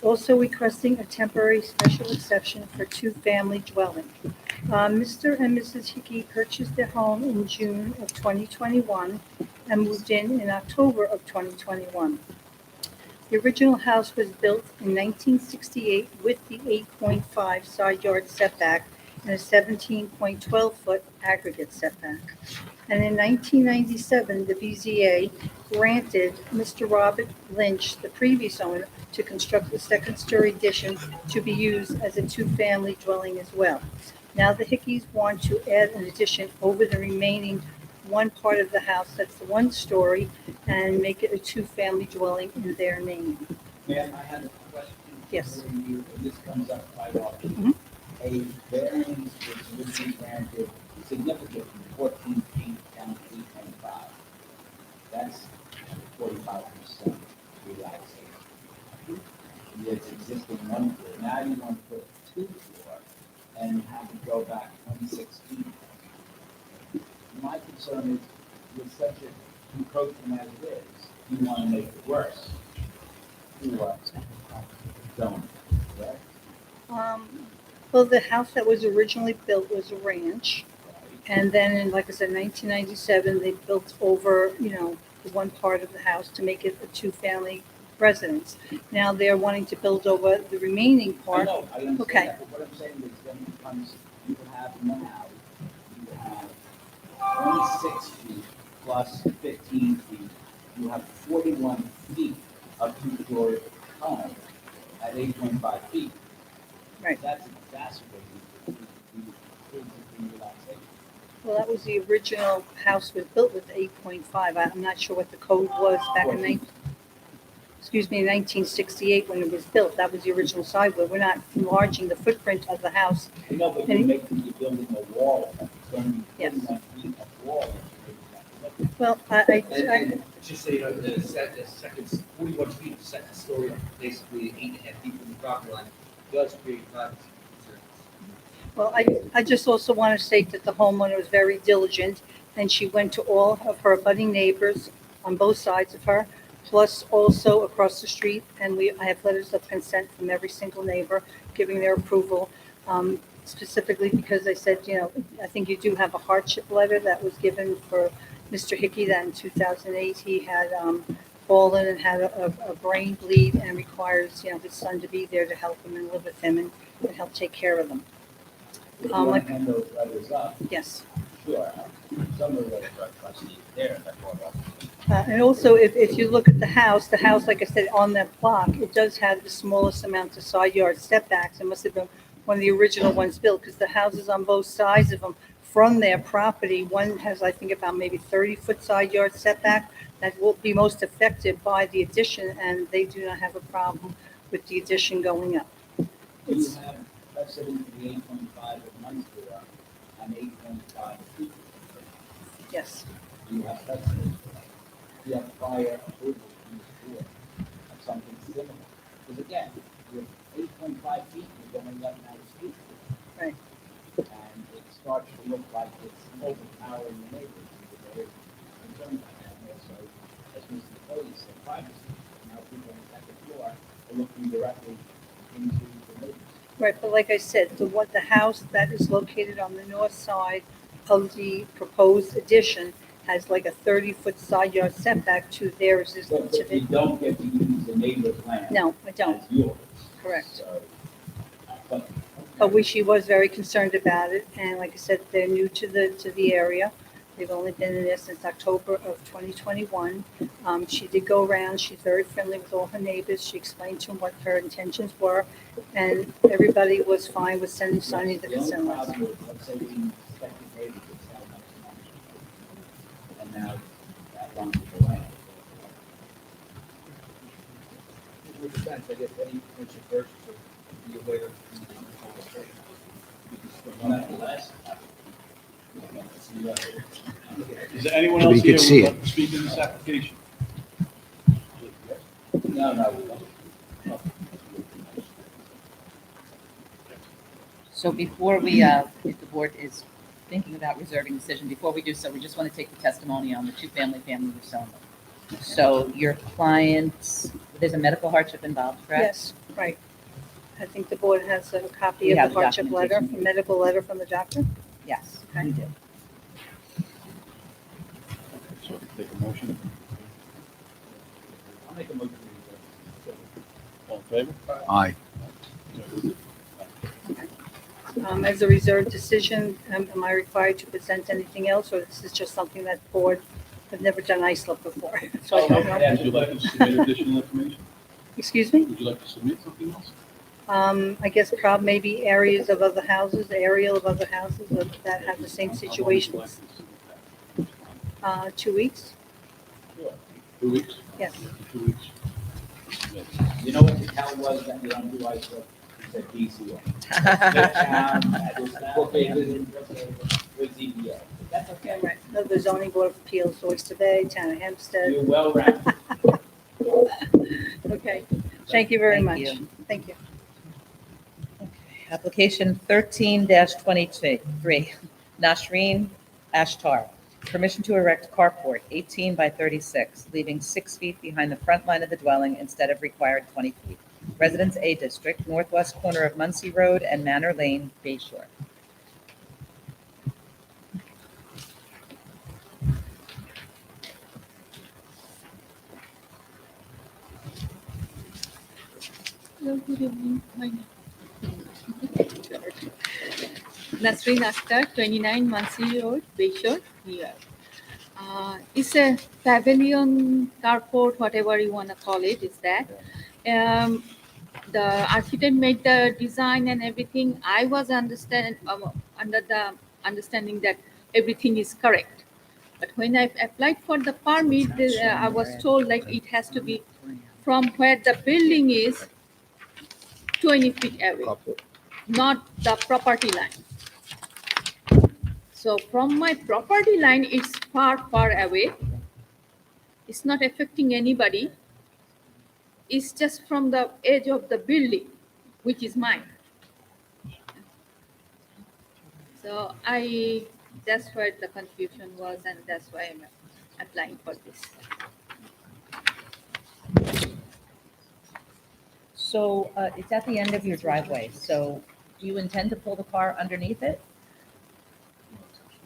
Also requesting a temporary special exception for two-family dwelling. Mr. and Mrs. Hickey purchased their home in June of 2021 and moved in October of 2021. The original house was built in 1968 with the 8.5 side yard setback and a 17.12-foot aggregate setback. And in 1997, the BZA granted Mr. Robert Lynch, the previous owner, to construct a second-story addition to be used as a two-family dwelling as well. Now the Hickeys want to add an addition over the remaining one part of the house, that's the one story, and make it a two-family dwelling in their name. Ma'am, I had a question. Yes. For you, and this comes up quite often. Mhm. A variance which would be granted significantly 14 feet down to 8.5. That's 45% relaxation. It's existing one floor. Now you want to put two floor and have to go back 26 feet. My concern is with such an encroachment as it is, you want to make it worse. You don't, right? Well, the house that was originally built was a ranch. And then in, like I said, 1997, they built over, the one part of the house to make it a two-family residence. Now they're wanting to build over the remaining I part. know, I understand Okay. that, but what I'm saying is then it becomes, you have now, you have 26 feet plus 15 feet, you have 41 feet of two-story home at 8.5 feet. Right. That's exacerbating the relaxation. Well, that was the original house was built with 8.5. I'm not sure what the code was back in 1968 when it was built. That was the original sidewalk. We're not enlarging the footprint of the house. No, but Any- you're building a wall, it's going to be Yes. 41 feet of wall. Well, And just so you know, the second, 41 feet, the second story, basically 8.5 feet from the property line, does create privacy concerns. Well, I just also want to state that the homeowner was very diligent, and she went to all of her abutting neighbors on both sides of her, plus also across the street, and I have letters of consent from every single neighbor giving their approval, specifically because I said, I think you do have a hardship letter that was given for Mr. Hickey, that in 2008, he had fallen and had a brain bleed and requires, his son to be there to help him and live with him and help take care of them. If you want to hand those letters up, Yes. sure, some of the letters are trustee there, that brought up. And also, if you look at the house, like I said, on that block, it does have the smallest amount of side yard setbacks. It must have been one of the original ones built, because the houses on both sides of them from their property, one has, I think, about maybe 30-foot side yard setback that will be most affected by the addition, and they do not have a problem with the addition going up. You have precedent for the 8.5 of one floor and 8.5 feet. Yes. You have precedent for that. You have prior approval from the board of something similar. Because again, with 8.5 feet, you're going up 9 feet. Right. And it starts to look like it's overpowering the neighbors. They're concerned about that. And also, as Mr. Cody said, privacy. Now people on the second floor are looking directly into the neighbors. Right, but like I said, the house that is located on the north side of the proposed addition has like a 30-foot side yard setback to theirs. But you don't get to use the neighbor's land. No, I don't. As yours. Correct. So But she was very concerned about it, and like I said, they're new to the area. They've only been in there since October of 2021. She did go around, she's very friendly with all her neighbors, she explained to them what her intentions were, and everybody was fine with signing the consent only letter. problem is, let's say we inspect the neighbors, it's held next month. And now that one is away. It depends, I guess, any potential purchaser be aware of. Nonetheless, Is there anyone Nobody else here could who see would it. like to speak in this application? no, we don't. So before we, if the board is thinking about reserving decision, before we do so, we just want to take the testimony on the two-family use only. So your clients, there's a medical hardship involved, correct? Yes, right. I think the board has a copy We of have the the hardship letter, documentation. a medical letter from the doctor. Yes, Okay. we do. So take a motion. I'll make a motion. All in favor? Aye. As a reserved decision, am I required to present anything else, or this is just something that the board have never done ISLIP before? So I don't know. Would you like to submit additional information? Excuse me? Would you like to submit something else? I guess maybe areas of other houses, aerial of other houses that have the same situations. 2 weeks? 2 weeks? Yes. 2 weeks. You know what the town was that we don't do ice work? It's a DCO. With ZBA. That's okay. Right. No, the zoning board of appeals, Oyster Bay, Town of Hempstead. You're well rounded. Okay, thank you very Thank much. you. Thank you. Application 13-23, Nasreen Ashtar. Permission to erect carport 18 by 36, leaving 6 feet behind the front line of the dwelling instead of required 20 feet. Residence A District, northwest corner of Muncie Road and Manor Lane, Bay Shore. Hello, good evening. My name Nasreen Akhtar, 29 Muncie Road, Bayshore, New York. It's a pavilion, carport, whatever you want to call it, is that. The architect made the design and everything. I was under the understanding that everything is correct. But when I applied for the permit, I was told like it has to be from where the building is 20 feet away, not the property line. So from my property line, it's far, far away. It's not affecting anybody. It's just from the edge of the building, which is mine. So that's where the confusion was, and that's why I'm applying for this. So it's at the end of your driveway, so do you intend to pull the car underneath it?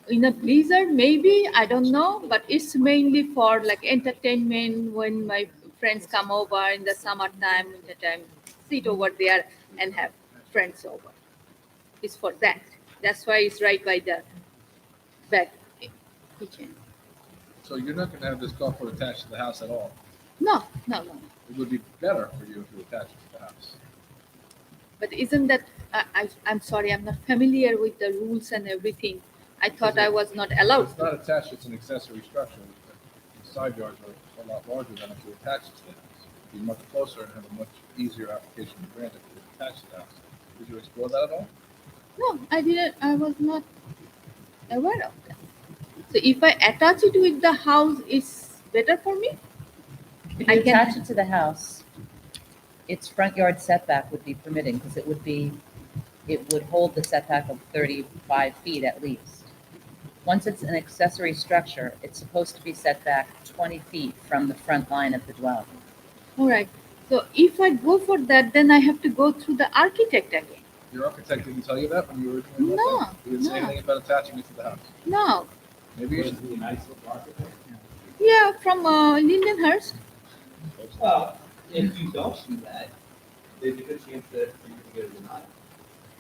In a blizzard, maybe, I don't know, but it's mainly for like entertainment when my friends come over in the summertime, wintertime, sit over there and have friends over. It's for that. That's why it's right by the back kitchen. So you're not gonna have this carport attached to the house at all? No. It would be better for you if you attach it to the house. But isn't that, I'm sorry, I'm not familiar with the rules and everything. I thought I was not allowed. It's not attached, it's an accessory structure. The side yards are a lot larger than if you attach it to the house. Be much closer and have a much easier application to grant if you attach to the house. Did you explore that at all? No, I didn't, I was not aware of that. So if I attach it with the house, it's better for me? If you attach it to the house, its front yard setback would be permitting, because it would hold the setback of 35 feet at least. Once it's an accessory structure, it's supposed to be set back 20 feet from the front line of the dwelling. All right. So if I go for that, then I have to go through the architect again. Your architect didn't tell you that when you were originally No, left? He didn't say no. anything about attaching it to the house? No. Maybe you should. Yeah, from Lindenhurst. Well, if you don't do that, there's a good chance that you're going to get it denied.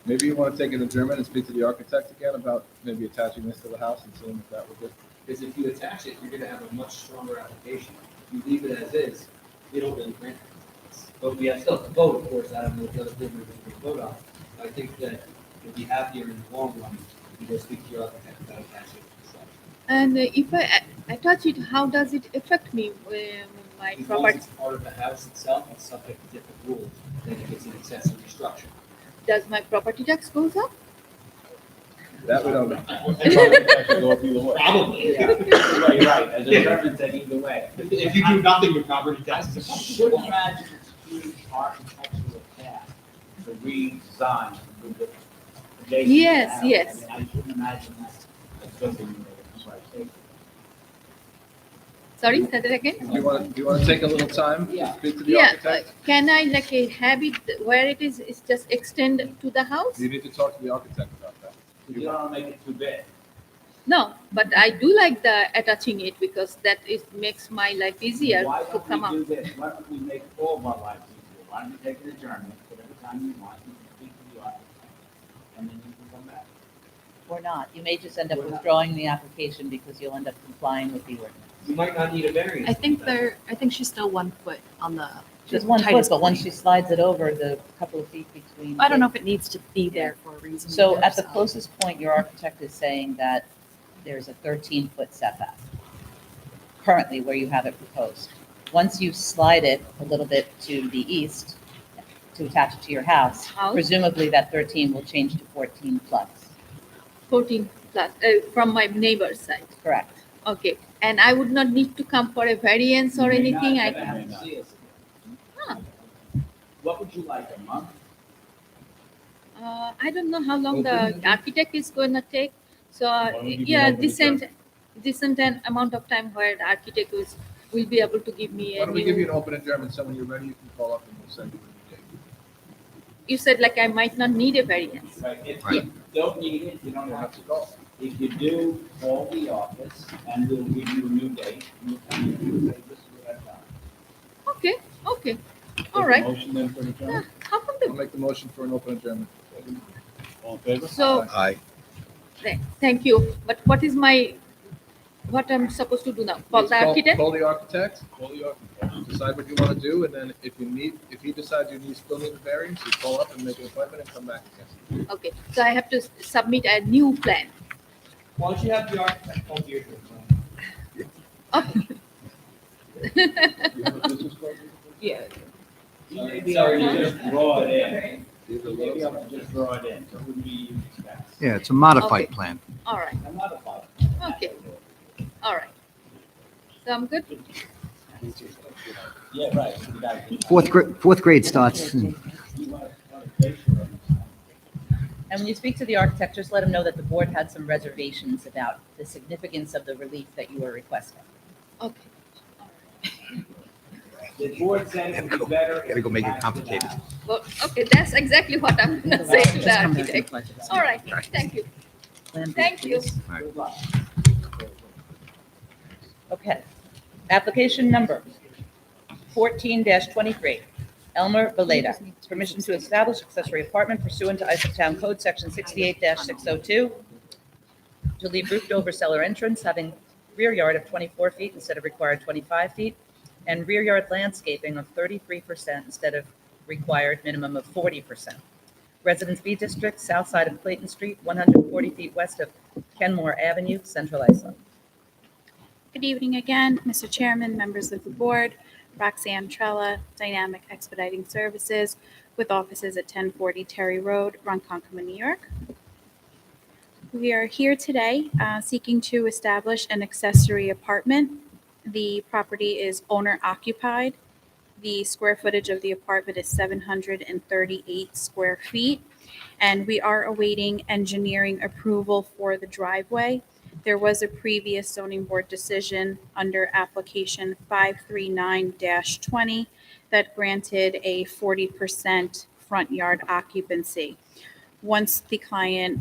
Maybe you want to take an adjournment and speak to the architect again about maybe attaching this to the house and seeing if that would be. Because if you attach it, you're gonna have a much stronger application. If you leave it as is, you don't really grant it. But we have still to vote, of course, I don't know what the other thing we're gonna vote on. I think that you'll be happier in the long run if you go speak to your architect about attaching it to the site. And if I attach it, how does it affect me, my Because property? it's part of the house itself, it's subject to different rules than if it's an accessory structure. Does my property tax goes up? That we don't know. Probably, yeah. You're right, as a reference, that either way. If you do nothing, your property taxes I are should imagine it's a huge architectural task to redesign with the adjacent to the Yes, house. yes. I mean, I shouldn't imagine that's something that's right. Sorry, say that again? Do you want to take a little time to speak to the Yeah, architect? can I like have it where it is, it's just extend to the house? You need to talk to the architect about that. You don't want to make it too big. No, but I do like the attaching it because that is, makes my life easier Why to don't come we up. do this? Why don't we make all of our lives easier? Why don't we take an adjournment, whatever time you want, you can speak to the architect, and then you can come back. Or not. You may just end up withdrawing the application because you'll end up complying with the ordinance. You might not need a variance. I think she's still 1 foot on the. Just 1 foot, tightest but once point. she slides it over, the couple of feet between. I don't know if it needs to be there for a reason. So either, at the closest point, your architect is saying that there's a 13-foot setback currently where you have it proposed. Once you slide it a little bit to the east to attach it to your house, House? presumably that 13 will change to 14 plus. 14 plus, from my neighbor's side. Correct. Okay, and I would not need to come for a variance or You may not anything? I have a can. variance. Huh. What would you like, a month? I don't know how long the architect is going to take. So, don't we give you yeah, an open decent an amount of time where the architect will be able to give me Why a don't we give you an new. open adjournment, so when you're ready, you can call up and we'll send you a new date. You said like I might not need a variance. Right, if Right. you don't need it, you don't have to call. If you do, call the office and we'll give you a new date. You'll come in and say, this is what I've done. Okay, okay, all Take a right. Motion then for an adjournment? How come I'll make the motion for an open adjournment. All in favor? So, Aye. thank you, but what I'm supposed to do now? Call the architect? Call the architect, decide what you want to do, and then if he decides you still need a variance, you call up and make an appointment and come back again. Okay, so I have to submit a new plan. Why don't you have the architect come here? Okay. You have a business card? Yeah. You may be able to just draw it in. You may be able to just draw it in, so it would be expense. Yeah, it's a modified Okay. plan. All right, I'm not a father. okay, all right. So I'm good? Yeah, right. You guys- Fourth grade starts. You want a facial or something. And when you speak to the architect, just let him know that the board had some reservations about the significance of the relief that you were requesting. Okay. The board said it would be better. Gotta go make it if you complicated. had Well, okay, that's exactly what I'm gonna say to the Just come back and architect. pledge it. All right, thank you. Plan B, Thank you. please. the house. Good luck. Okay. Application number 14-23, Elmer Beleda. Permission to establish accessory apartment pursuant to Isaac Town Code, Section 68-602, to leave roofed over cellar entrance having rear yard of 24 feet instead of required 25 feet, and rear yard landscaping of 33% instead of required minimum of 40%. Residence B District, south side of Clayton Street, 140 feet west of Kenmore Avenue, Central Islip. Good evening again, Mr. Chairman, members of the board, Roxanne Trella, Dynamic Expediting Services, with offices at 1040 Terry Road, Ronkonkoma, New York. We are here today seeking to establish an accessory apartment. The property is owner occupied. The square footage of the apartment is 738 square feet, and we are awaiting engineering approval for the driveway. There was a previous zoning board decision under application 539-20 that granted a 40% front yard occupancy. Once the client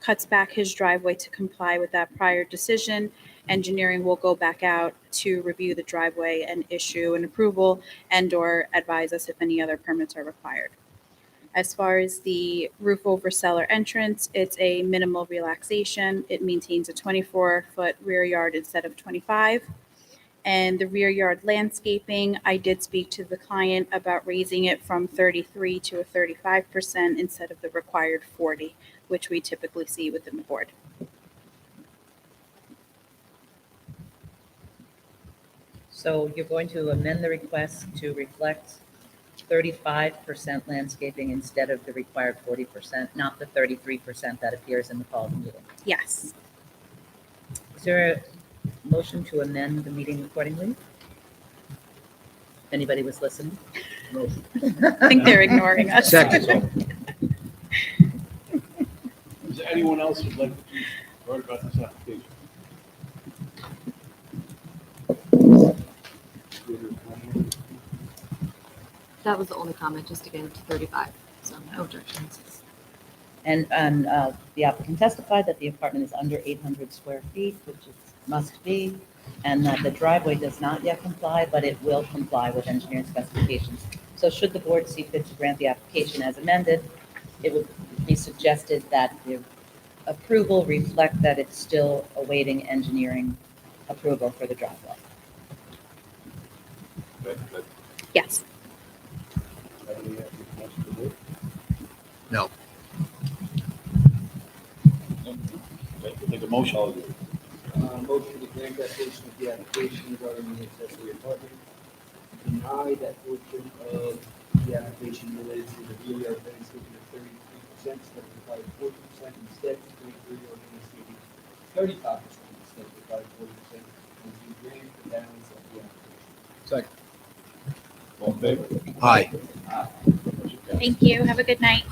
cuts back his driveway to comply with that prior decision, engineering will go back out to review the driveway and issue an approval and/or advise us if any other permits are required. As far as the roof over cellar entrance, it's a minimal relaxation. It maintains a 24-foot rear yard instead of 25. And the rear yard landscaping, I did speak to the client about raising it from 33 to a 35% instead of the required 40, which we typically see within the board. So you're going to amend the request to reflect 35% landscaping instead of the required 40%, not the 33% that appears in the call of the meeting. Yes. Is there a motion to amend the meeting accordingly? If anybody was listening? I think they're ignoring us. Second. Is there anyone else who'd like to be heard about this application? That was the only comment, just to get it to 35, so no objections. And the applicant testified that the apartment is under 800 square feet, which it must be, and that the driveway does not yet comply, but it will comply with engineering specifications. So should the board see fit to grant the application as amended, it would be suggested that the approval reflect that it's still awaiting engineering approval for the driveway. Yes. No. Take a motion. Motion to grant that portion of the application regarding the accessory apartment. Deny that portion of the application related to the rear yard landscaping of 33% instead of required 40%, instead to grant rear yard landscaping 35% instead of required 40%, and to grant the balance of the application. Second. All in favor? Aye. Motion carries. Thank you. Have a good night.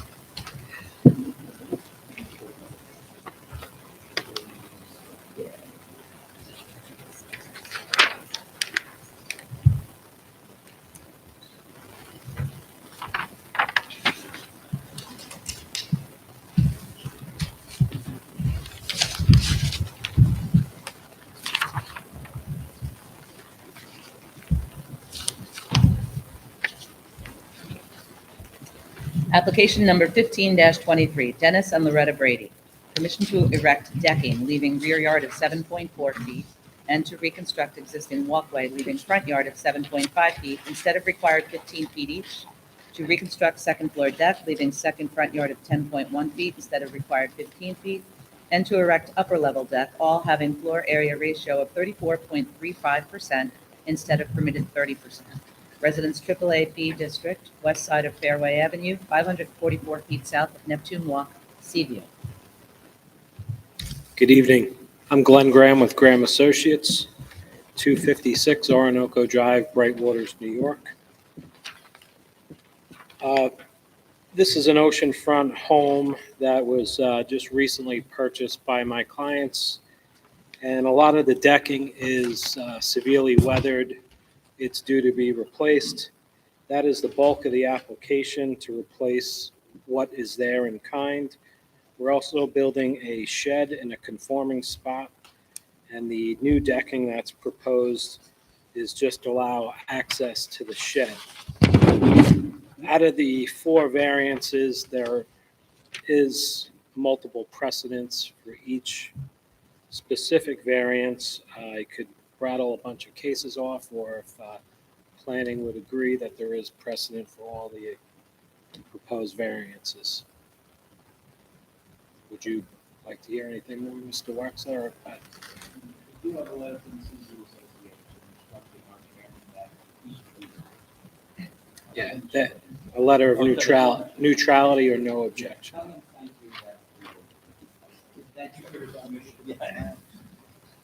Application number 15-23, Dennis and Loretta Brady. Permission to erect decking, leaving rear yard of 7.4 feet, and to reconstruct existing walkway, leaving front yard of 7.5 feet instead of required 15 feet each. To reconstruct second floor deck, leaving second front yard of 10.1 feet instead of required 15 feet. And to erect upper level deck, all having floor area ratio of 34.35% instead of permitted 30%. Residence AAA B District, west side of Fairway Avenue, 544 feet south of Neptune Walk, Seaview. Good evening. I'm Glenn Graham with Graham Associates, 256 Orinoco Drive, Brightwaters, New York. This is an oceanfront home that was just recently purchased by my clients, and a lot of the decking is severely weathered. It's due to be replaced. That is the bulk of the application, to replace what is there in kind. We're also building a shed in a conforming spot, and the new decking that's proposed is just to allow access to the shed. Out of the 4 variances, there is multiple precedents for each specific variance. I could rattle a bunch of cases off, or if planning would agree that there is precedent for all the proposed variances. Would you like to hear anything more, Mr. Wexler or Pat? We do have a letter from the City Association instructing our chairman that each Yeah, that, a letter of neutrality or no objection. Thank you. Thank you for your submission.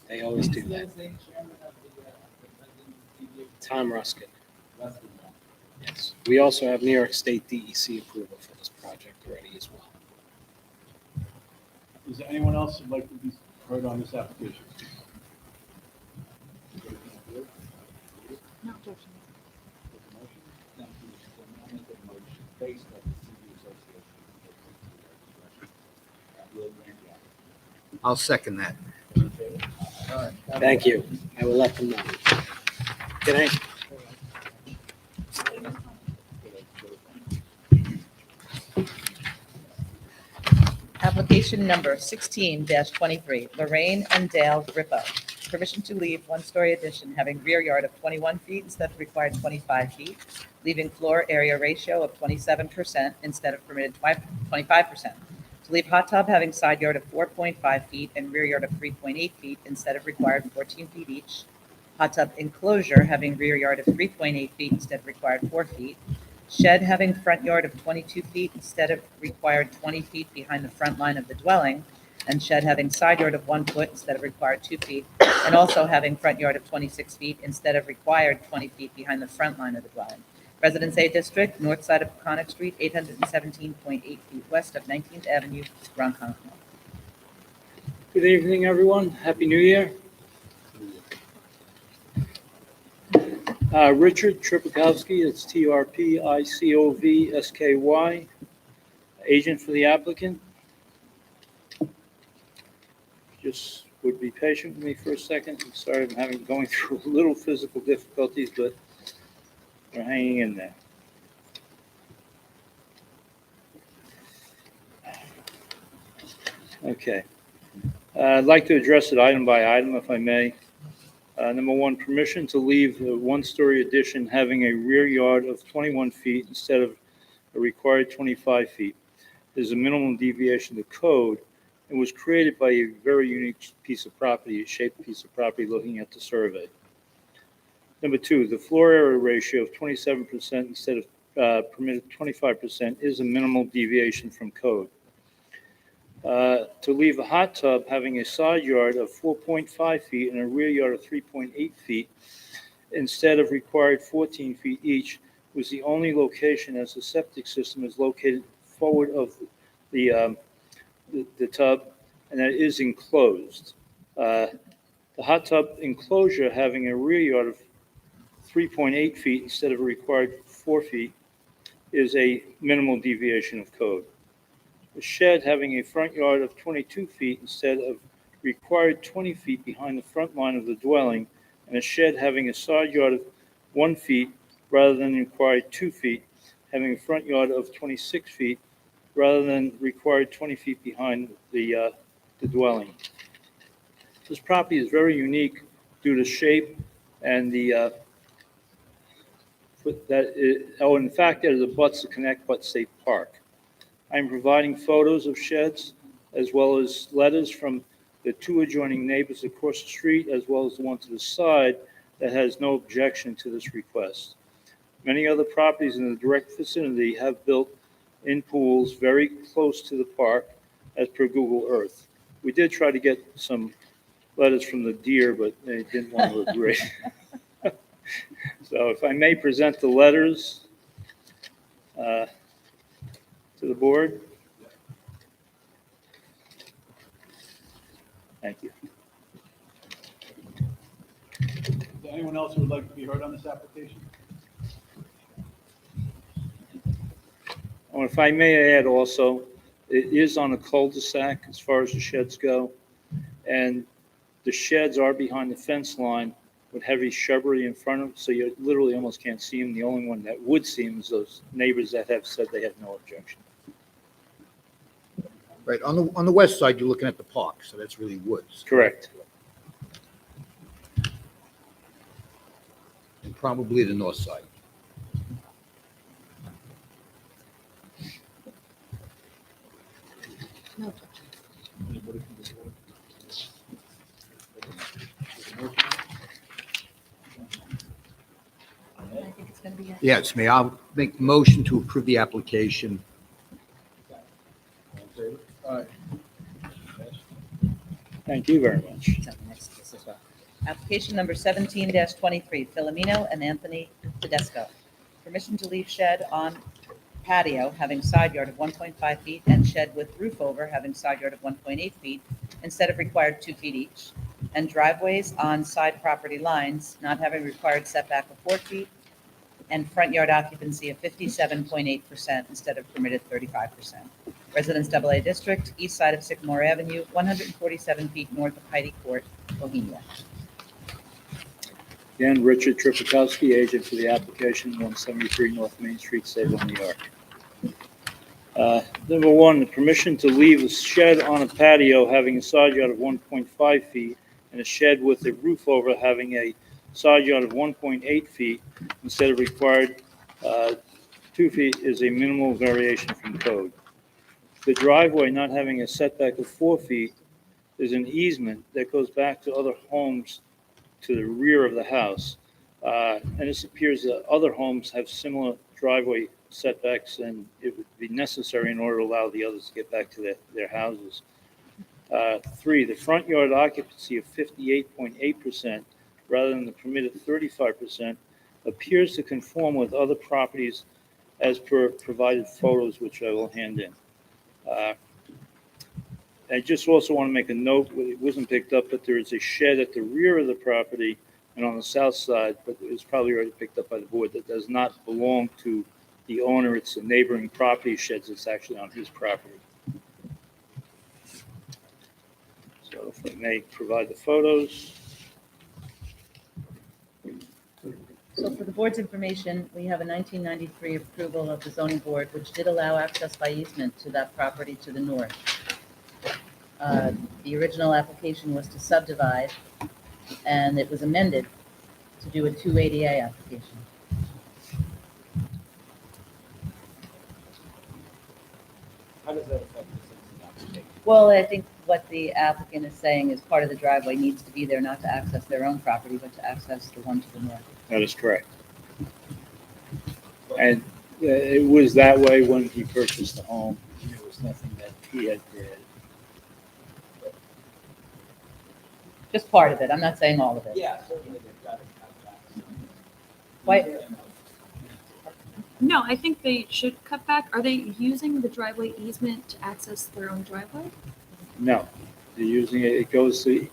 They always do that. Tom Ruskin. Yes. We also have New York State DEC approval for this project already as well. Is there anyone else who'd like to be heard on this application? No objections. Based on the City Association. I'll second that. Thank you. I will let them know. Good night. Application number 16-23, Lorraine and Dale Rippo. Permission to leave one-story addition having rear yard of 21 feet instead of required 25 feet, leaving floor area ratio of 27% instead of permitted 25%. To leave hot tub having side yard of 4.5 feet and rear yard of 3.8 feet instead of required 14 feet each. Hot tub enclosure having rear yard of 3.8 feet instead of required 4 feet. Shed having front yard of 22 feet instead of required 20 feet behind the front line of the dwelling, and shed having side yard of 1 foot instead of required 2 feet, and also having front yard of 26 feet instead of required 20 feet behind the front line of the dwelling. Residence A District, north side of Conic Street, 817.8 feet west of 19th Avenue, Ronkonkoma. Good evening, everyone. Happy New Year. Richard Tripakowski, it's TRPICOVSKY, agent for the applicant. Just would be patient with me for a second. I'm sorry I'm going through a little physical difficulties, but we're hanging in there. Okay. I'd like to address it item by item, if I may. Number one, permission to leave the one-story addition having a rear yard of 21 feet instead of a required 25 feet is a minimum deviation to code and was created by a very unique piece of property, a shaped piece of property looking at the survey. Number two, the floor area ratio of 27% instead of permitted 25% is a minimal deviation from code. To leave a hot tub having a side yard of 4.5 feet and a rear yard of 3.8 feet instead of required 14 feet each was the only location as the septic system is located forward of the tub, and that is enclosed. The hot tub enclosure having a rear yard of 3.8 feet instead of a required 4 feet is a minimal deviation of code. The shed having a front yard of 22 feet instead of required 20 feet behind the front line of the dwelling, and a shed having a side yard of 1 feet rather than required 2 feet, having a front yard of 26 feet rather than required 20 feet behind the dwelling. This property is very unique due to shape and in fact, that it abuts the Connect But Safe Park. I'm providing photos of sheds as well as letters from the two adjoining neighbors across the street, as well as the one to the side that has no objection to this request. Many other properties in the direct vicinity have built in pools very close to the park as per Google Earth. We did try to get some letters from the deer, but they didn't want to agree. So if I may present the letters to the board. Thank you. Is there anyone else who would like to be heard on this application? If I may add also, it is on a cul-de-sac as far as the sheds go, and the sheds are behind the fence line with heavy shrubbery in front of them, so you literally almost can't see them. The only one that would see them is those neighbors that have said they have no objection. Right, on the west side, you're looking at the park, so that's really woods. Correct. And probably the north side. No. Anybody from the board? I think it's gonna be. Yes, may I make the motion to approve the application? All in favor? Aye. Thank you very much. Next case as well. Application number 17-23, Filomeno and Anthony Tedesco. Permission to leave shed on patio having side yard of 1.5 feet and shed with roof over having side yard of 1.8 feet instead of required 2 feet each, and driveways on side property lines not having required setback of 4 feet, and front yard occupancy of 57.8% instead of permitted 35%. Residence AA District, east side of Sycamore Avenue, 147 feet north of Heidi Court, Bohemia. Again, Richard Tripakowski, agent for the application, 173 North Main Street, Salem, New York. Number one, the permission to leave a shed on a patio having a side yard of 1.5 feet and a shed with a roof over having a side yard of 1.8 feet instead of required 2 feet is a minimal variation from code. The driveway not having a setback of 4 feet is an easement that goes back to other homes to the rear of the house. And this appears that other homes have similar driveway setbacks, and it would be necessary in order to allow the others to get back to their houses. 3, the front yard occupancy of 58.8% rather than the permitted 35% appears to conform with other properties as per provided photos, which I will hand in. I just also want to make a note, it wasn't picked up, but there is a shed at the rear of the property and on the south side, but it was probably already picked up by the board, that does not belong to the owner. It's a neighboring property sheds. It's actually on his property. So if I may provide the photos. So for the board's information, we have a 1993 approval of the zoning board, which did allow access by easement to that property to the north. The original application was to subdivide, and it was amended to do a 280A application. How does that affect the citizen application? Well, I think what the applicant is saying is part of the driveway needs to be there not to access their own property, but to access the one to the north. That is correct. And it was that way when he purchased the home. There was nothing that he had created. Just part of it. I'm not saying all of it. Yeah, certainly they've got to cut back. Why, No, I think they should cut back. Are they using the driveway easement to access their own driveway? No, they're using it, it goes to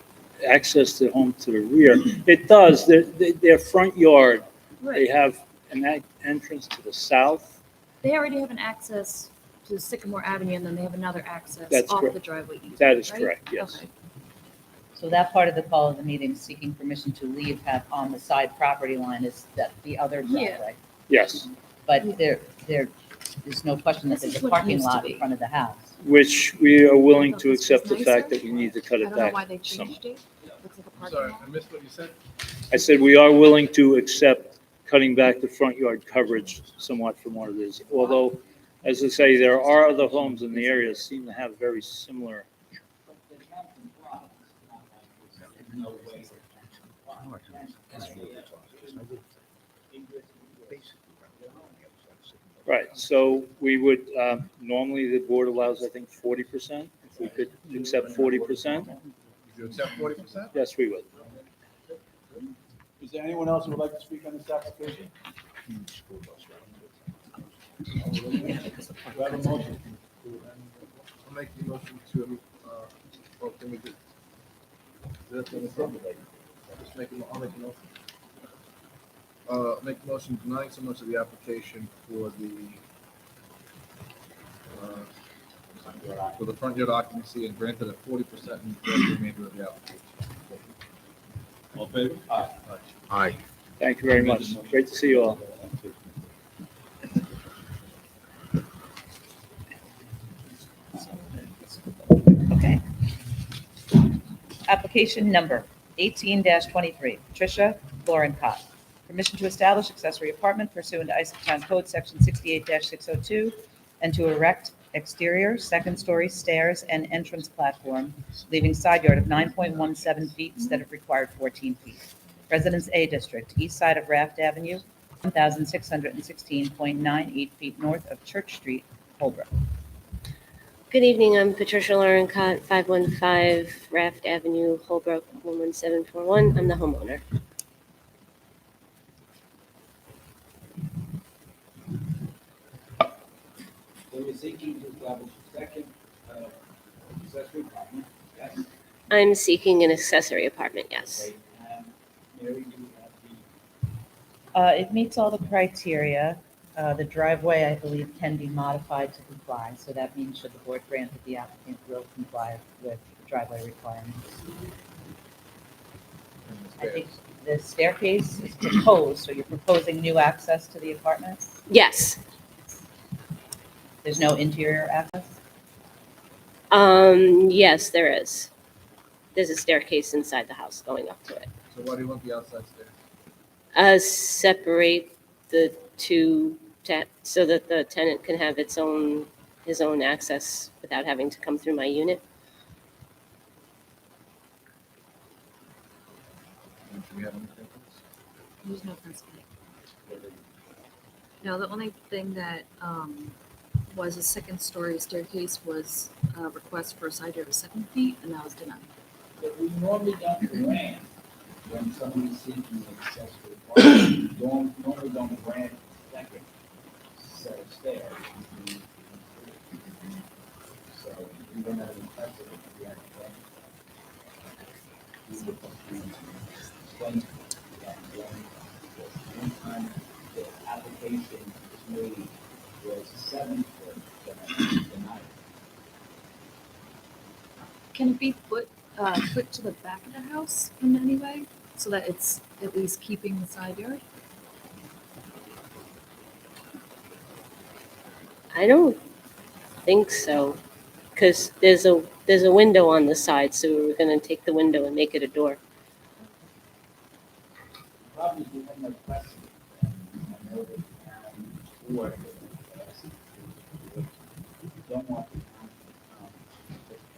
access the home to the rear. It does, their front yard, they have an entrance to the south. They already have an access to Sycamore Avenue, and then they have another access That's off correct. the driveway easement, That is right? correct, yes. Okay. so that part of the call of the meeting, seeking permission to leave, have on the side property line is that the other Yeah. driveway. Yes, But there's no question that This there's is a what it parking used to lot be. in front of the house. which we are willing thought to this was accept the fact nicer. that we need to cut I it don't know back why they some. changed it. Looks like a I'm parking sorry, lot. I missed what you said. I said we are willing to accept cutting back the front yard coverage somewhat from what it is. Although, as I say, there are other homes in the area that seem to have very similar. Right, so we would, normally the board allows, I think, 40%. If we could accept 40%, Would you accept 40%? yes, we would. Is there anyone else who would like to speak on this application? Do I have a motion? I'll make the motion to, well, can we do? Just make I'll make a motion. Make a motion denying so much of the application for the front yard occupancy and granted at 40% and the remainder of the application. All in favor? Aye. Aye. Thank you very much. Great to see you all. Okay. Application number 18-23, Patricia Lorencott. Permission to establish accessory apartment pursuant to Issaquah Code Section 68-602 and to erect exterior, second-story stairs and entrance platform, leaving side yard of 9.17 feet instead of required 14 feet. Residence A District, east side of Raft Avenue, 1,616.98 feet north of Church Street, Holbrook. Good evening, I'm Patricia Lorencott, 515 Raft Avenue, Holbrook, 11741. I'm the homeowner. So you're seeking to establish a second accessory apartment, yes? I'm seeking an accessory apartment, yes. Okay, and Mary, you have the It meets all the criteria. The driveway, I believe, can be modified to comply, so that means should the board grant that the applicant will comply with the driveway requirements. I think the staircase is proposed, so you're proposing new access to the apartment? Yes. There's no interior access? Yes, there is. There's a staircase inside the house going up to it. So why do you want the outside stairs? Separate the two, so that the tenant can have his own access without having to come through my unit. Do we have anything else? There's no fence. No, the only thing that was a second story staircase was a request for a side yard of 7 feet, and that was denied. But we normally don't grant when somebody's seeking an accessory apartment. We normally don't grant a second set of stairs. So we don't have any precedent. We have to grant. We would explain that one time the application was made was 7 foot, denied. Can it be put to the back of the house in any way, so that it's at least keeping the side yard? I don't think so, because there's a window on the side, so we were gonna take the window and make it a door. Probably we have no precedent. I know that board don't want to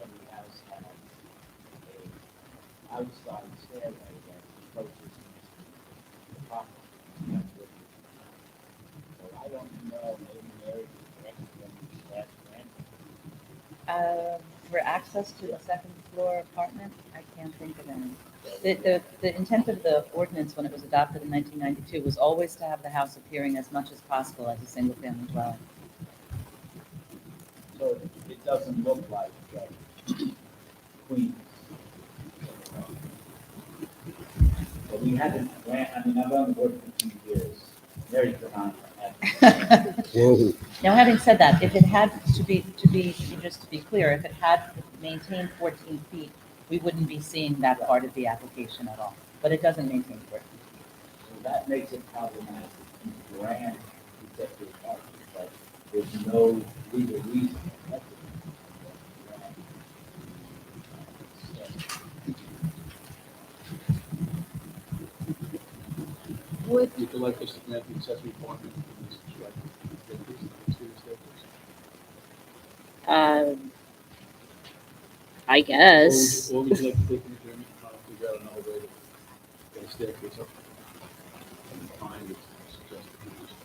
every house has a outside stairway that approaches the property. So I don't know, maybe Mary can correct me on that. For access to a second floor apartment, I can't think of any. The intent of the ordinance when it was adopted in 1992 was always to have the house appearing as much as possible as a single-family dwelling. So it doesn't look like Queens. But we haven't, I mean, I've on the board for 2 years, very benign. Now, having said that, if it had to be, just to be clear, if it had maintained 14 feet, we wouldn't be seeing that part of the application at all. But it doesn't maintain 14 feet. So that makes it problematic. You grant accessory apartment, but there's no legal reason. Would Would you like us to grant the accessory apartment in this construction? I guess. Or would you like to take an adjournment and try to figure out another way to get a staircase up? And find its suggested condition?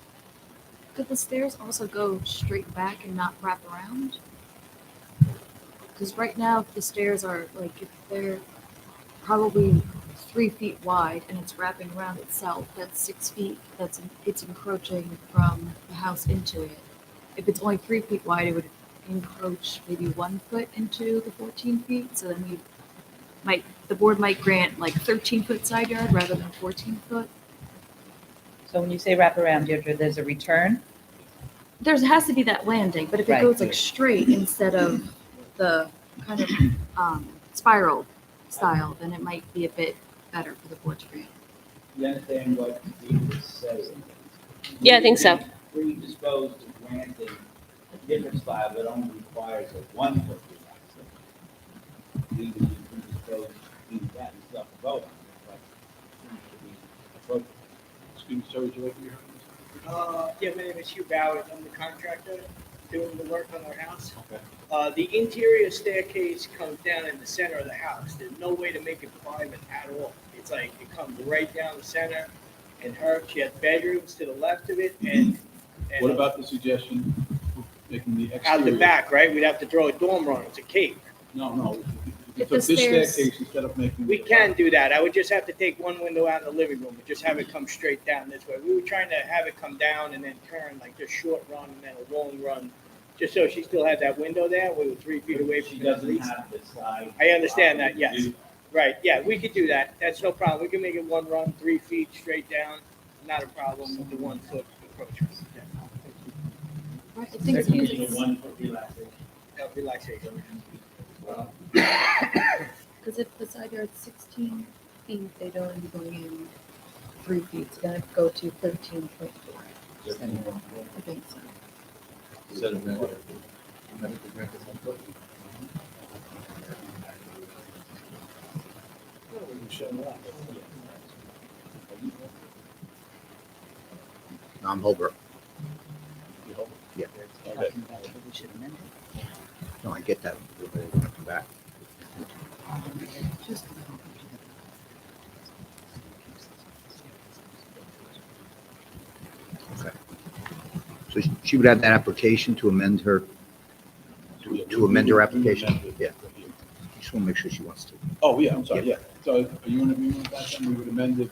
Could the stairs also go straight back and not wrap around? Because right now, if the stairs are like, if they're probably 3 feet wide and it's wrapping around itself, that's 6 feet. It's encroaching from the house into it. If it's only 3 feet wide, it would encroach maybe 1 foot into the 14 feet. So then the board might grant like 13-foot side yard rather than 14 foot. So when you say wrap around, Deirdre, there's a return? There has to be that landing, but if it Right. goes like straight instead of the kind of spiral style, then it might be a bit better for the board to grant. You understand what Dean was saying? Yeah, I think so. Predisposed to granting a different style that only requires a 1 foot relaxation. We would be predisposed to do that and still have to vote on it, but it seems to be appropriate. Excuse me, sir, would you like to hear? Yeah, my name is Hugh Bowers. I'm the contractor doing the work on our house. Okay. The interior staircase comes down in the center of the house. There's no way to make it private at all. It's like it comes right down the center. And she has bedrooms to the left of it and What about the suggestion of making the out exterior? the back, right? We'd have to throw a dormer on it. It's a cape. No. If you If the took this stairs- staircase instead of making. We can do that. I would just have to take one window out in the living room and just have it come straight down this way. We were trying to have it come down and then turn like just short run and then a long run, just so she still had that window there. We were 3 feet away She from the doesn't least. have the side. I understand that, yes. Right, yeah, we could do that. That's no problem. We can make it one run, 3 feet straight down. Not a problem with the 1 foot approach. Yeah. Right, I think It's it's a 1 foot relaxation. Relaxation. because if the side yard's 16 feet, they'd only be going in 3 feet. It's gonna go to 13.4. I think so. Instead of medical grant of 150. No, I'm Holbrook. Yeah. Okay. We should amend it. No, I get that. We're going to come back. Just- Okay. So she would have that application to amend her, to amend her application? Yeah. Just want to make sure she wants to. Oh, yeah, I'm sorry, yeah. So are you in agreement with that, then? We would amend it,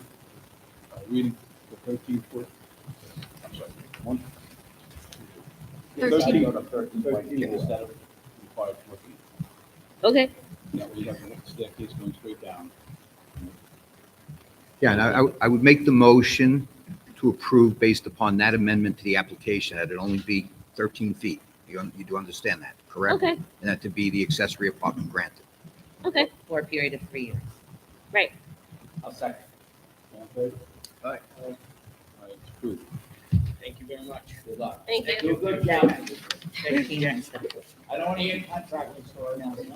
reading the 13-foot, I'm sorry, 1? 13. 13 instead of required 4 feet. Okay. Now, we have the staircase going straight down. Yeah, and I would make the motion to approve based upon that amendment to the application, that it only be 13 feet. You do understand that, correct? Okay. And that to be the accessory apartment granted. Okay. For a period of 3 years. Right. I'll second. All in favor? Aye. All right, it's approved. Thank you very much. Good luck. Thank you. Do a good job. 13 instead of 14. I don't want to hear contracting stories. No. No, you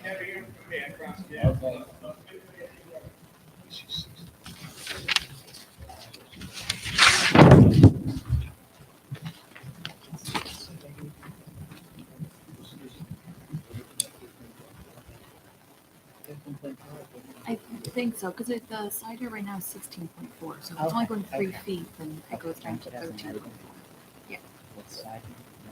never hear from me, I promise you. Okay. I think so, because the side yard right now is 16.4, so if it's only Okay, going 3 okay. feet, then it Okay, goes down to count it as a 13.4. medical. Yeah. What side? No,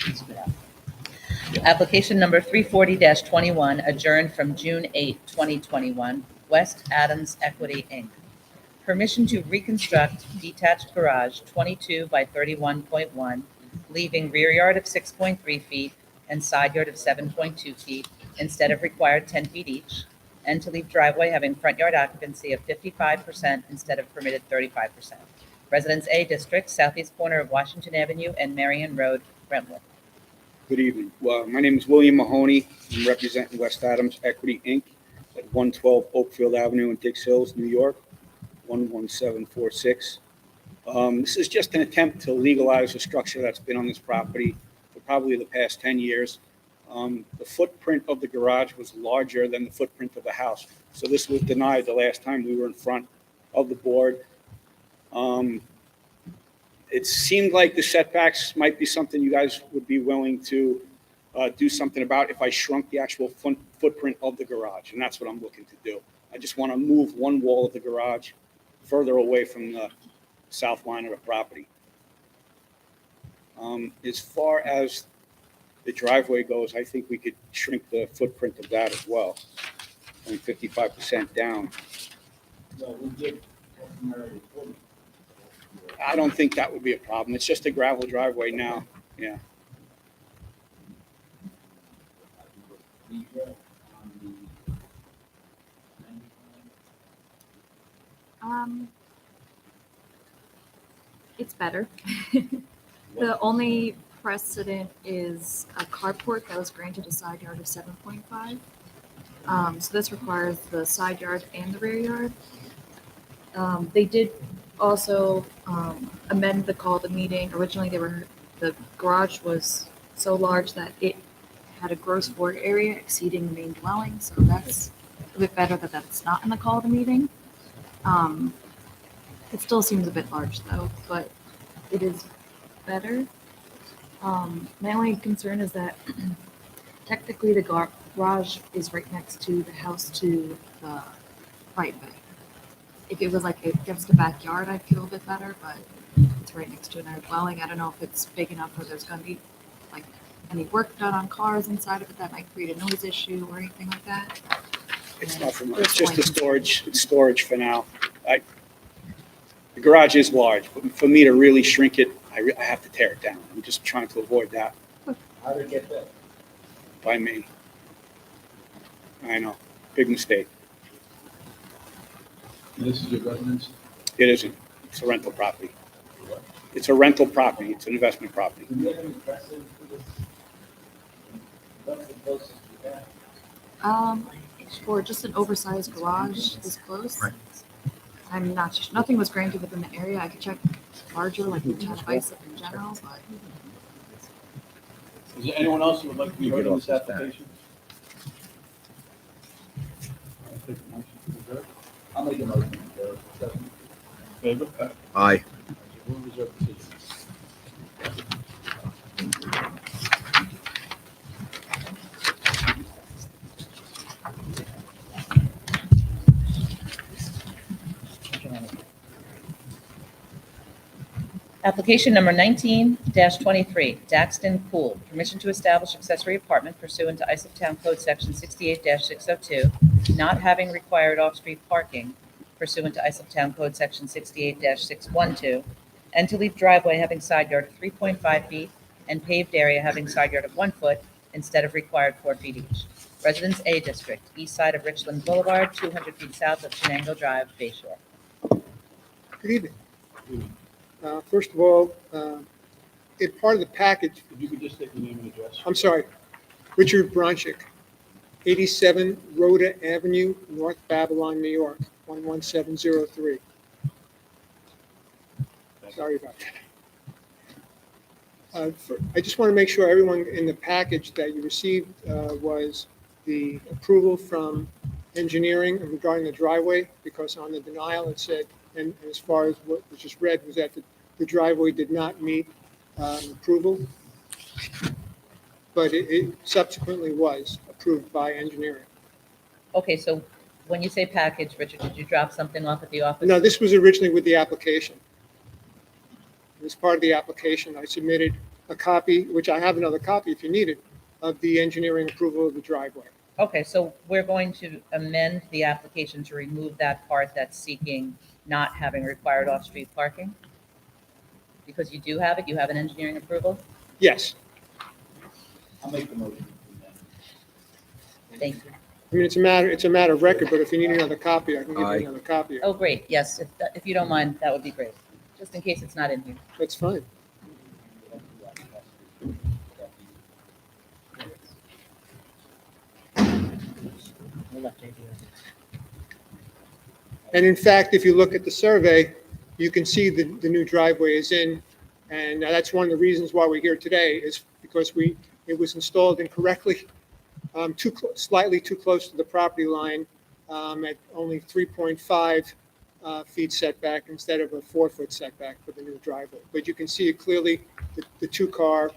that's- Spit out. Application number 340-21, adjourned from June 8, 2021, West Adams Equity, Inc. Permission to reconstruct detached garage 22 by 31.1, leaving rear yard of 6.3 feet and side yard of 7.2 feet instead of required 10 feet each, and to leave driveway having front yard occupancy of 55% instead of permitted 35%. Residence A District, southeast corner of Washington Avenue and Marion Road, Brentwood. Good evening. Well, my name is William Mahoney. I'm representing West Adams Equity, Inc. at 112 Oakfield Avenue in Dix Hills, New York, 11746. This is just an attempt to legalize a structure that's been on this property for probably the past 10 years. The footprint of the garage was larger than the footprint of the house. So this was denied the last time we were in front of the board. It seemed like the setbacks might be something you guys would be willing to do something about if I shrunk the actual footprint of the garage, and that's what I'm looking to do. I just want to move one wall of the garage further away from the south line of the property. As far as the driveway goes, I think we could shrink the footprint of that as well. I mean, 55% down. Well, we did customarily 40. I don't think that would be a problem. It's just a gravel driveway now. Yeah. We were on the 95. It's better. The only precedent is a carport that was granted a side yard of 7.5. So this requires the side yard and the rear yard. They did also amend the call of the meeting. Originally, the garage was so large that it had a gross floor area exceeding the main dwelling, so that's a bit better that that's not in the call of the meeting. It still seems a bit large though, but it is better. My only concern is that technically the garage is right next to the house to the right of it. If it was like against the backyard, I'd feel a bit better, but it's right next to another dwelling. I don't know if it's big enough where there's gonna be like any work done on cars inside of it that might create a noise issue or anything like that. It's nothing. It's just a storage. It's storage for now. The garage is large, but for me to really shrink it, I have to tear it down. I'm just trying to avoid that How did it get there? by me. I know, big mistake. This is your residence? It isn't. It's a rental property. It's a rental property. It's an investment property. Do we have any precedent for this? What's the closest we have? For just an oversized garage this close. Right. I'm not, nothing was granted within the area. I could check larger, like the Chad Bicep in general, but. Is there anyone else who would like to be heard on this application? I'll make a motion. Favor? Aye. We'll reserve the seat. Application number 19-23, Daxton Pool, permission to establish accessory apartment pursuant to Isle Town Code Section 68-602, not having required off-street parking pursuant to Isle Town Code Section 68-612, and to leave driveway having side yard of 3.5 feet and paved area having side yard of 1 foot instead of required 4 feet each. Residence A District, east side of Richland Boulevard, 200 feet south of Shenango Drive, Bay Shore. Good evening. First of all, in part of the package, If you could just state your name and address. I'm sorry, Richard Bronchick, 87 Rhoda Avenue, North Babylon, New York, 11703. Sorry about that. I just want to make sure everyone in the package that you received was the approval from engineering regarding the driveway, because on the denial it said, and as far as what was just read, was that the driveway did not meet approval. But it subsequently was approved by engineering. Okay, so when you say package, Richard, did you drop something off at the office? No, this was originally with the application. As part of the application, I submitted a copy, which I have another copy if you need it, of the engineering approval of the driveway. Okay, so we're going to amend the application to remove that part that's seeking not having required off-street parking? Because you do have it, you have an engineering approval? Yes. I'll make the motion. Thank you. I mean, it's a matter of record, but if you need another copy, I can give you Aye. another copy. Oh, great, yes, if you don't mind, that would be great, just in case it's not in here. That's fine. And in fact, if you look at the survey, you can see the new driveway is in. And that's one of the reasons why we're here today, is because it was installed incorrectly, slightly too close to the property line, at only 3.5 feet setback instead of a 4-foot setback for the new driveway. But you can see it clearly, the two-car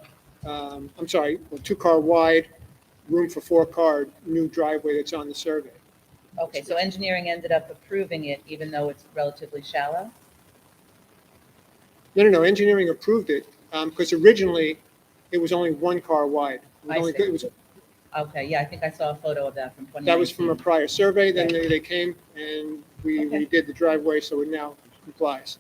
wide, room for 4-car new driveway that's on the survey. Okay, so engineering ended up approving it even though it's relatively shallow? No, engineering approved it, because originally it was only 1 car wide. I see. It was, Okay, yeah, I think I saw a photo of that from 2019. that was from a prior survey, then they came and we redid the driveway, so it now complies.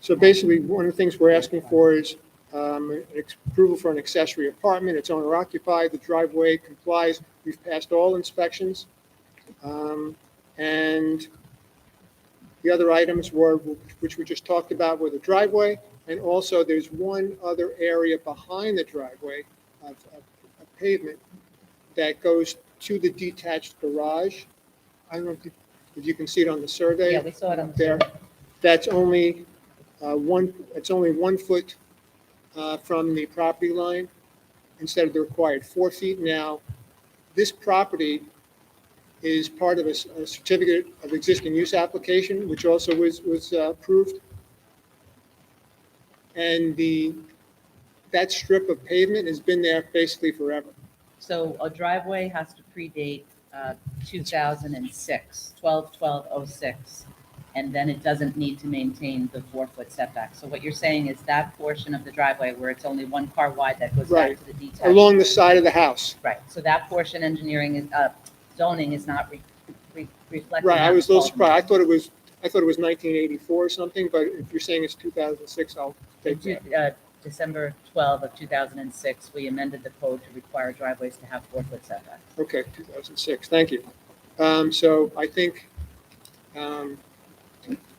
So basically, one of the things we're asking for is approval for an accessory apartment. It's owner occupied, the driveway complies, we've passed all inspections. And the other items were, which we just talked about, were the driveway, and also there's one other area behind the driveway of pavement that goes to the detached garage. I don't know if you can see it on the survey. Yeah, we saw it on the there. That's only it's only 1 foot from the property line instead of the required 4 feet. Now, this property is part of a certificate of existing use application, which also was approved. And that strip of pavement has been there basically forever. So a driveway has to predate 2006, 12/12/06, and then it doesn't need to maintain the 4-foot setback. So what you're saying is that portion of the driveway where it's only 1 car wide that goes back Right. to the detached. Along the side of the house. Right, so that portion engineering is, zoning is not reflecting. Right, I that was a little involvement. surprised. I thought it was 1984 or something, but if you're saying it's 2006, I'll take that. December 12 of 2006, we amended the code to require driveways to have 4-foot setbacks. Okay, 2006, thank you. So I think,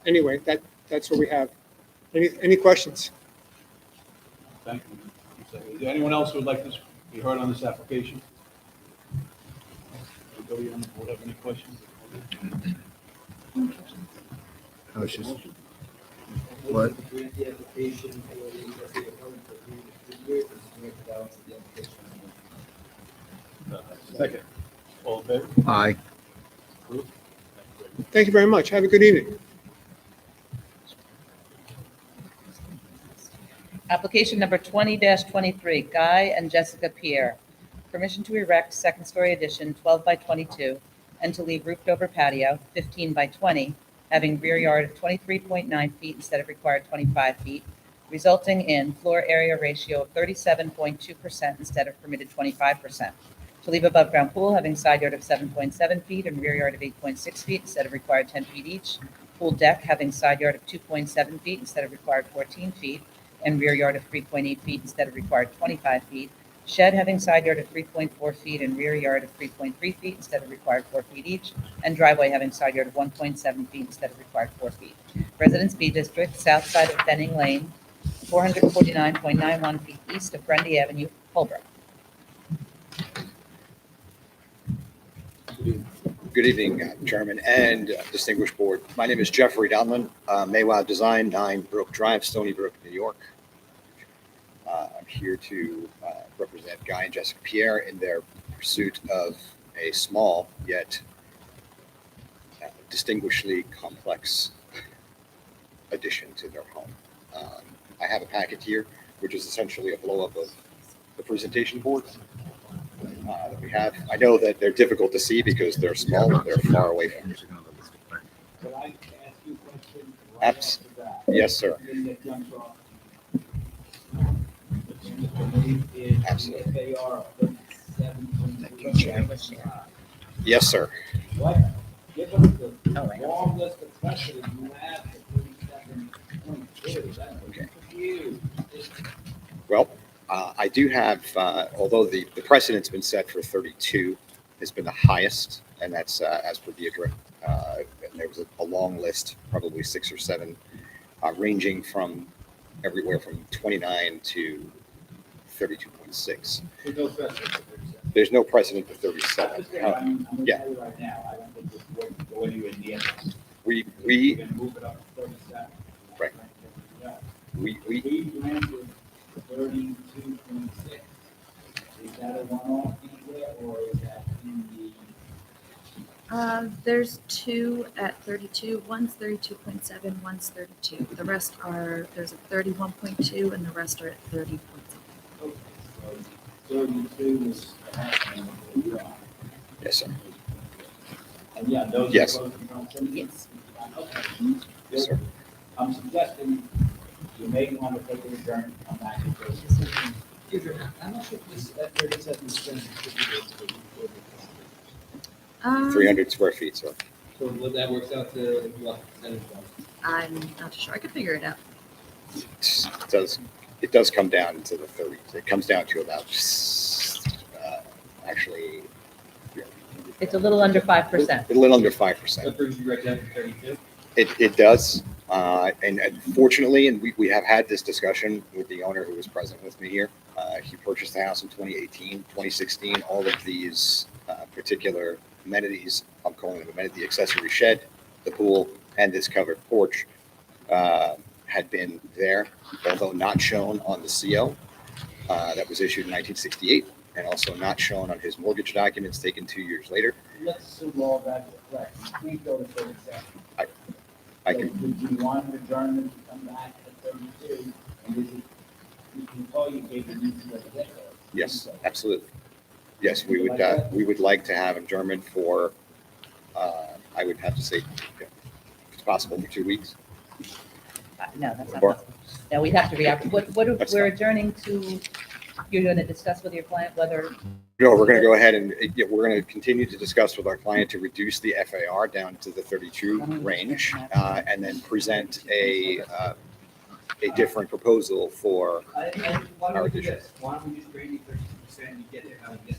anyway, that's what we have. Any questions? Thank you. Is there anyone else who would like to be heard on this application? Anybody on the board have any questions? I was just, What? Grant the application for the USDA permit for 3 years and submit the balance of the application. Second. All in favor? aye. Approved. Thank you very much. Have a good evening. Application number 20-23, Guy and Jessica Pierre. Permission to erect second-story addition 12 by 22 and to leave roofed-over patio 15 by 20, having rear yard of 23.9 feet instead of required 25 feet, resulting in floor area ratio of 37.2% instead of permitted 25%. To leave above-ground pool having side yard of 7.7 feet and rear yard of 8.6 feet instead of required 10 feet each. Pool deck having side yard of 2.7 feet instead of required 14 feet and rear yard of 3.8 feet instead of required 25 feet. Shed having side yard of 3.4 feet and rear yard of 3.3 feet instead of required 4 feet each. And driveway having side yard of 1.7 feet instead of required 4 feet. Residence B District, south side of Benning Lane, 449.91 feet east of Grundy Avenue, Holbrook. Good evening, Chairman and distinguished board. My name is Jeffrey Donlin, Maywow Design, 9 Brook Drive, Stony Brook, New York. I'm here to represent Guy and Jessica Pierre in their pursuit of a small yet distinguishedly complex addition to their home. I have a packet here, which is essentially a blow-up of the presentation boards that we have. I know that they're difficult to see because they're small and they're far away from you. Could I ask you a question? Yes, sir. Absolutely. Yes, sir. What, give us the long list of precedent you have for 37.2. That's huge. Well, I do have, although the precedent's been set for 32, has been the highest, and that's as per the agreement. And there was a long list, probably 6 or 7, ranging from everywhere from 29 to 32.6. There's no precedent for 37. There's no precedent for 37. I'm going to Yeah. tell you right now, I don't think this board can go anywhere near this. We We're going to move it up to 37. Right. we We granted 32.6. Is that a one-off anywhere, or is that in the? There's 2 at 32. One's 32.7, one's 32. The rest are, there's a 31.2, and the rest are at 30.7. Okay, so 32 is. Yes, sir. And yeah, those are Yes. close to proximity? Yes. Okay. Yes, sir. I'm suggesting you may want to take an adjournment, come back and go. How much of this, that 37 is going to contribute to the 300 square feet, sir. So what that works out to what percentage? I'm not sure. I could figure it out. It does come down to the 30. It comes down to about, actually, It's a little under 5%. a little under 5%. That brings you right down to 32? It does. And fortunately, and we have had this discussion with the owner who was present with me here. He purchased the house in 2018, 2016. All of these particular amenities, I'm calling them amenities, the accessory shed, the pool, and this covered porch had been there, although not shown on the CO that was issued in 1968, and also not shown on his mortgage documents taken 2 years later. Let's assume all that is correct. Please go to 37. I So can, would you want an adjournment to come back at 32? And is it, you can call you gave the needs of the get there. yes, absolutely. Yes, we would like to have adjournment for, I would have to say, if it's possible, for 2 weeks. No, that's not Or- possible. No, we'd have to react. That's We're fine. adjourning to, you're going to discuss with your client whether, No, we're going to go ahead and we're going to continue to discuss with our client to reduce the FAR down to the 32 range, and then present a different proposal for Why our don't we do addition. this? Why don't we just grant you 32% and you get there how you get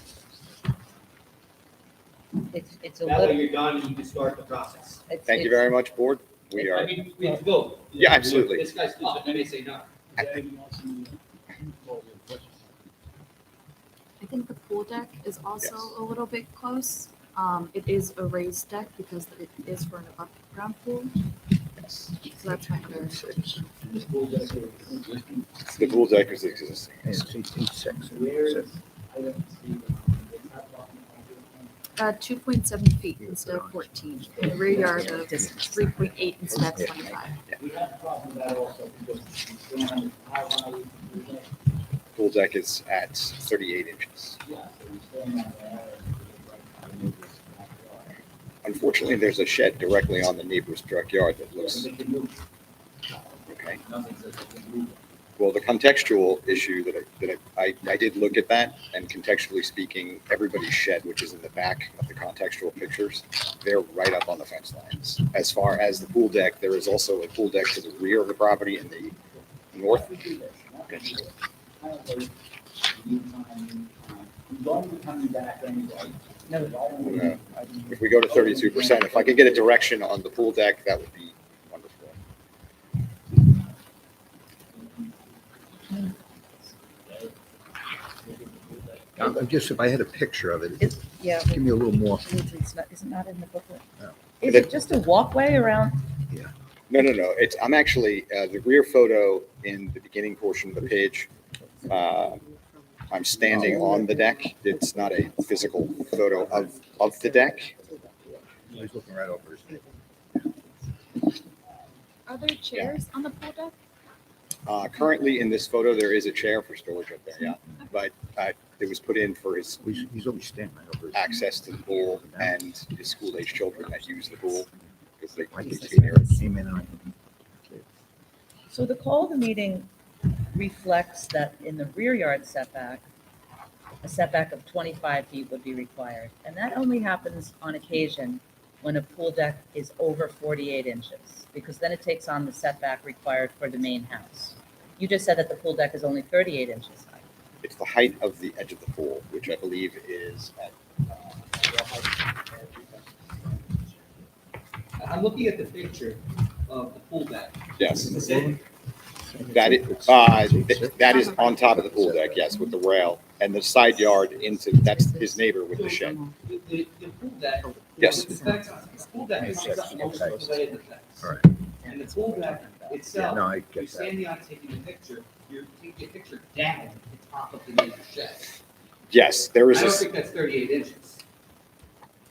it's a there? That way little, you're done and you can start the process. Thank you very much, board. We I are, mean, we have to go. Yeah, absolutely. This guy's tough, they may say no. I think the pool deck is also a little bit close. It is a raised deck because it is for an above-ground pool. So that's my other. The pool deck is existing. Uh, 2.7 feet instead of 14, and a rear yard of 3.8 instead of 25. We have a problem with that also because we stand on the high line. Pool deck is at 38 inches. Yeah, so we stand on that. Unfortunately, there's a shed directly on the neighbor's backyard that looks, okay. Well, the contextual issue that I did look at that, and contextually speaking, everybody's shed, which is in the back of the contextual pictures, they're right up on the fence lines. As far as the pool deck, there is also a pool deck to the rear of the property in the north. If we go to 32%, if I could get a direction on the pool deck, that would be wonderful. Just if I had a picture of it, Yeah. give me a little more. It's not, is it not in the booklet? No. Is it just a walkway around? No. I'm actually, the rear photo in the beginning portion of the page. I'm standing on the deck. It's not a physical photo of the deck. He's looking right over his head. Are there chairs on the pool deck? Currently in this photo, there is a chair for storage up there, yeah. But it was put in for his He's always standing right over his head. access to the pool and his school-age children that use the pool. Because they I can could see see near it. came in and I. So the call of the meeting reflects that in the rear yard setback, a setback of 25 feet would be required. And that only happens on occasion when a pool deck is over 48 inches, because then it takes on the setback required for the main house. You just said that the pool deck is only 38 inches high. It's the height of the edge of the pool, which I believe is at, I'm looking at the picture of the pool deck. yes. Is it- That is on top of the pool deck, yes, with the rail, and the side yard that's his neighbor with the shed. The pool deck. Yes. The specs on the pool deck is almost the way of the fence. All right. And the pool deck itself, No, I get you're that. standing on taking a picture, you're taking a picture down the top of the neighbor's shed. Yes, there I is don't a, think that's 38 inches.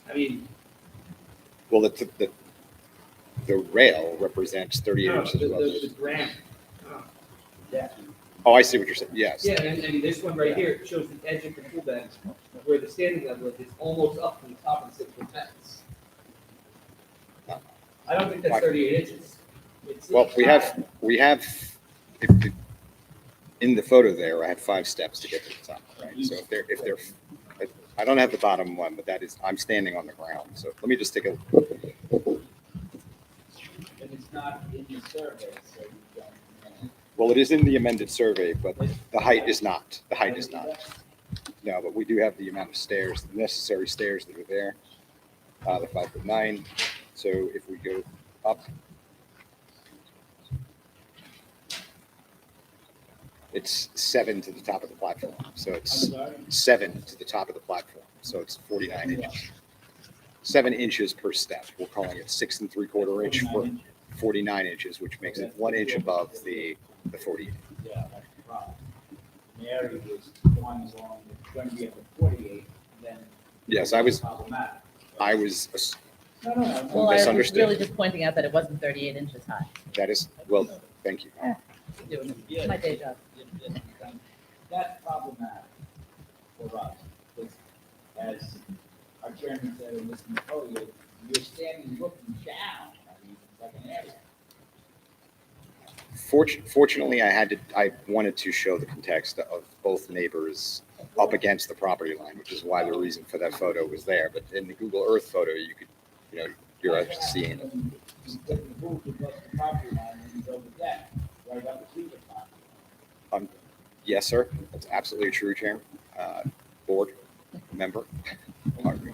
I mean, well, the rail represents 38 no, inches the above the it. granite. Yeah. Oh, I see what you're saying, yes. Yeah, and this one right here shows the edge of the pool deck where the standing level is almost up from the top of the 6-foot fence. I don't think that's 38 inches. It's- Well, we have, in the photo there, I had 5 steps to get to the top, right? So if they're, I don't have the bottom one, but that is, I'm standing on the ground. So let me just take a, And it's not in the survey, so you don't. well, it is in the amended survey, but the height is not. The height is not. No, but we do have the amount of stairs, the necessary stairs that are there, the 5'9". So if we go up, it's 7 to the top of the platform. So it's 7 to the top of the platform. So it's 49 inches. 7 inches per step. We're calling it 6 3/4 inch for 49 inches, which makes it 1 inch above the 48. Yeah, that's the problem. Mary was going along, it's going to be at the 48, then. Yes, I was No, I Well, I was misunderstood. really just pointing out that it wasn't 38 inches high. That is, well, thank you. It's my day job. That's problematic for us, because as our chairman said in this photo, you're standing looking down, I mean, it's like an area. Fortunately, I wanted to show the context of both neighbors up against the property line, which is why the reason for that photo was there. But in the Google Earth photo, you could, you're actually seeing it. You put the roof above the property line and you build the deck, right up the street line. Yes, sir. That's absolutely true, Chairman. Board member. However,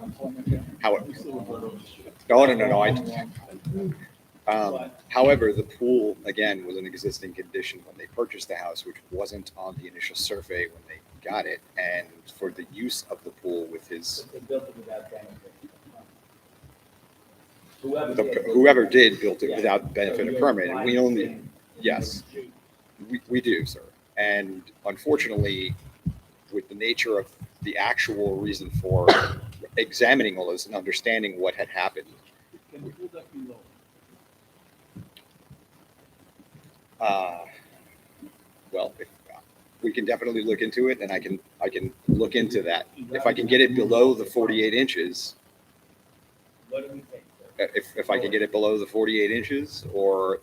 however, the pool, again, was an existing condition when they purchased the house, which wasn't on the initial survey when they got it. And for the use of the pool with his, They built it without benefit. Whoever did built it without benefit of permit, and we only, yes, we do, sir. And unfortunately, with the nature of the actual reason for examining all this and understanding what had happened, Can the pool deck be lower? well, we can definitely look into it, and I can look into that. If I can get it below the 48 inches, What do we think, sir? if I can get it below the 48 inches or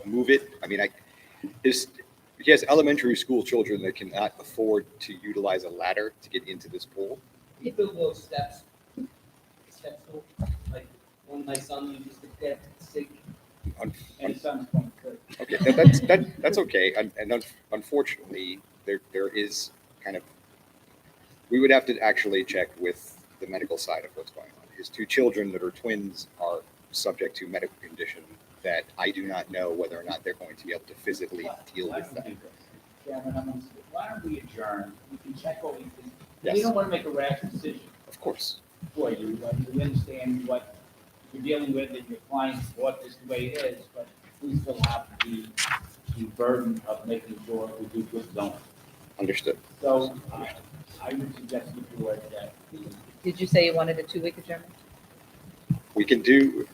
move it, I mean, he has elementary school children that cannot afford to utilize a ladder to get into this pool. You build those steps, like when my son used to get sick. And his son's 23. Okay, that's okay. And unfortunately, there is kind of, we would have to actually check with the medical side of what's going on. His two children that are twins are subject to medical condition that I do not know whether or not they're going to be able to physically deal Why with don't that. we do this? Chairman, why don't we adjourn? We can check what we think. Yes. We don't want to make a rash decision Of course. for you. We understand what you're dealing with and your clients bought this the way it is, but we still have the burden of making sure we do good zoning. Understood. So I would suggest to the board that Did you say you wanted a 2-week adjournment? We can do,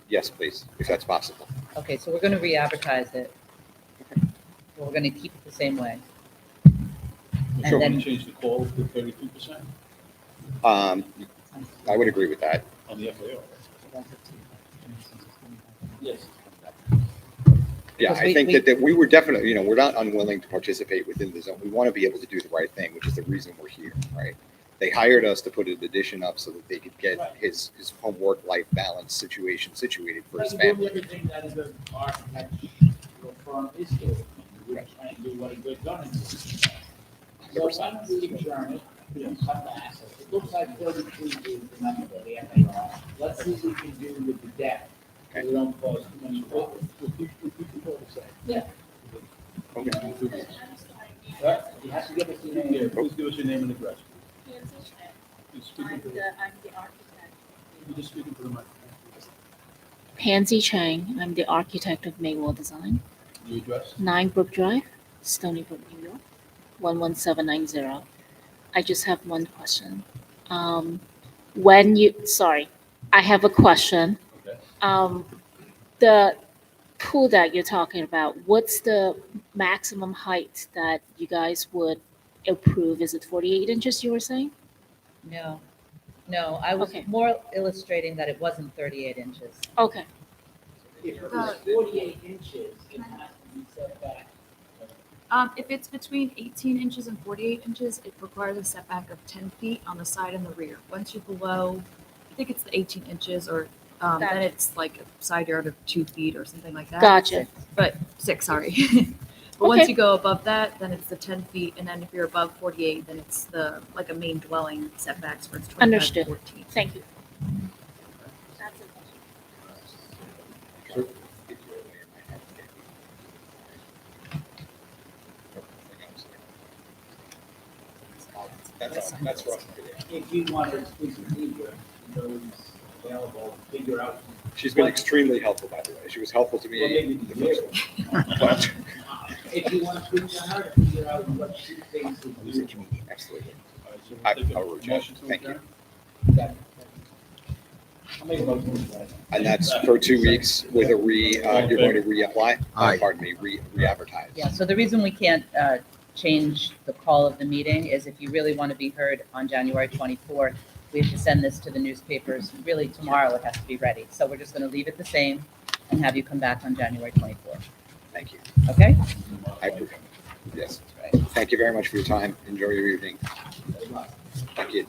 yes, please, if that's possible. Okay, so we're going to re-advertise it. We're going to keep it the same way. So And we then, change the call to 32% I would agree with that. on the FAO. yes. Yeah, Because I think that we were definitely, we're not unwilling to participate within the zone. We want to be able to do the right thing, which is the reason we're here, right? They hired us to put an addition up so that they could get his homework life balance situation situated for his Like, we'll do family. everything that is an architectural firm is doing. We're trying to do what a good zoning is. So why don't we adjourn it, come back? It looks like 32 is the number for the FAR. Let's see what we can do with the deck. So we don't cause too many problems. Yeah. Okay. But you have to give us the Yeah, name. please give us your name and address. You're speaking I'm to the architect. you're just speaking to the microphone. Pansy Chang, I'm the architect of Maywell Design. Your address? 9 Brook Drive, Stony Brook, New York, 11790. I just have one question. I have a question. Okay. The pool that you're talking about, what's the maximum height that you guys would approve? Is it 48 inches you were saying? no, I was Okay. more illustrating that it wasn't 38 inches. Okay, If it's 48 inches, it has to be set back. If it's between 18 inches and 48 inches, it requires a setback of 10 feet on the side and the rear. Once you're below, I think it's the 18 inches or then Gotcha. it's like a side yard of 2 feet or something like that. Gotcha. But 6, sorry. But once Okay. you go above that, then it's the 10 feet. And then if you're above 48, then it's like a main dwelling setbacks where it's 25 to Understood. 14. Thank you. That's rough. If you want to exclusive leader, those available, figure out. She's been extremely helpful, by the way. She was helpful to Well, me maybe the the first one. But- If you want to speak to her, to figure out what she thinks is doable. Absolutely. All right, so I- we'll take a I'll reach out. motion to Thank you. adjourn. I'll make a motion to that. And that's for 2 weeks with a you're going to reapply? Aye. Pardon me, re-advertise. Yeah, so the reason we can't change the call of the meeting is if you really want to be heard on January 24th, we have to send this to the newspapers. Really, tomorrow it has to be ready. So we're just going to leave it the same and have you come back on January 24th. Thank you. Okay? I appreciate it. Yes. Thank you very much for your time. Enjoy your evening. Thank you.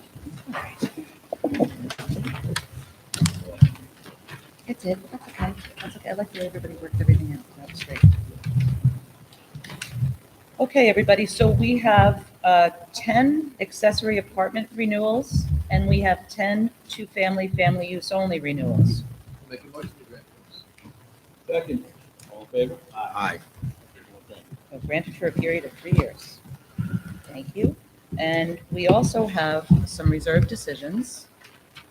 It did. That's okay. That's okay. I like the way everybody worked everything out. That was great. Okay, everybody. So we have 10 accessory apartment renewals, and we have 10 two-family, family use only renewals. Make a motion to grant those. Second. All in favor? Aye. Granted for a period of 3 years. Thank you. And we also have some reserved decisions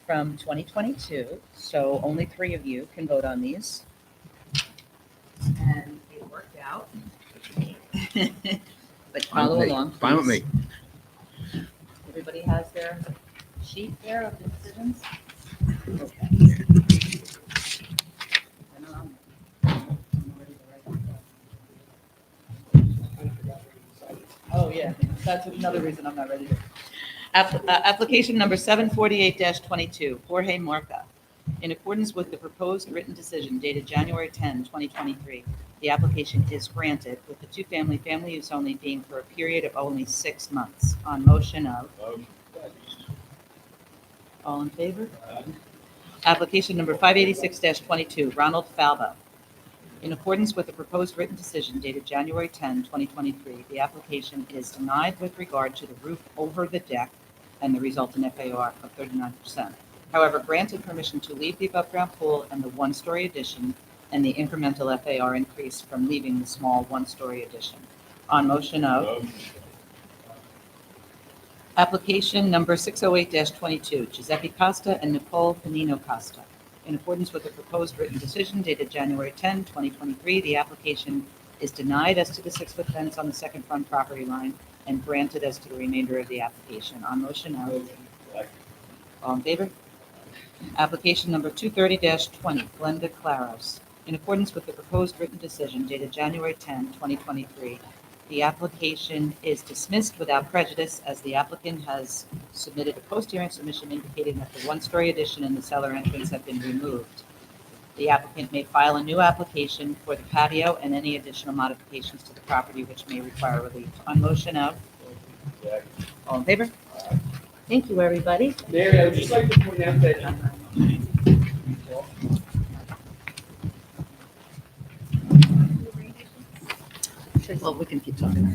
from 2022, so only 3 of you can vote on these. And it worked out. But follow along, please. Fine with me. Everybody has their sheet there of the decisions? Okay. Oh, yeah, that's another reason I'm not ready to. Application number 748-22, Jorge Marca. In accordance with the proposed written decision dated January 10, 2023, the application is granted with the two-family, family use only being for a period of only 6 months. On motion of, all in favor? Application number 586-22, Ronald Falba. In accordance with the proposed written decision dated January 10, 2023, the application is denied with regard to the roof over the deck and the resultant FAR of 39%. However, granted permission to leave the above-ground pool and the one-story addition and the incremental FAR increase from leaving the small one-story addition. On motion of, application number 608-22, Giuseppe Costa and Nicole Panino Costa. In accordance with the proposed written decision dated January 10, 2023, the application is denied as to the 6-foot fence on the second front property line and granted as to the remainder of the application. On motion of, all in favor? Application number 230-20, Glenda Claros. In accordance with the proposed written decision dated January 10, 2023, the application is dismissed without prejudice as the applicant has submitted a post-hearing submission indicating that the one-story addition and the cellar entrance have been removed. The applicant may file a new application for the patio and any additional modifications to the property which may require relief. On motion of, all in favor? Thank you, everybody. Mary, I would just like to point out that Well, we can keep talking.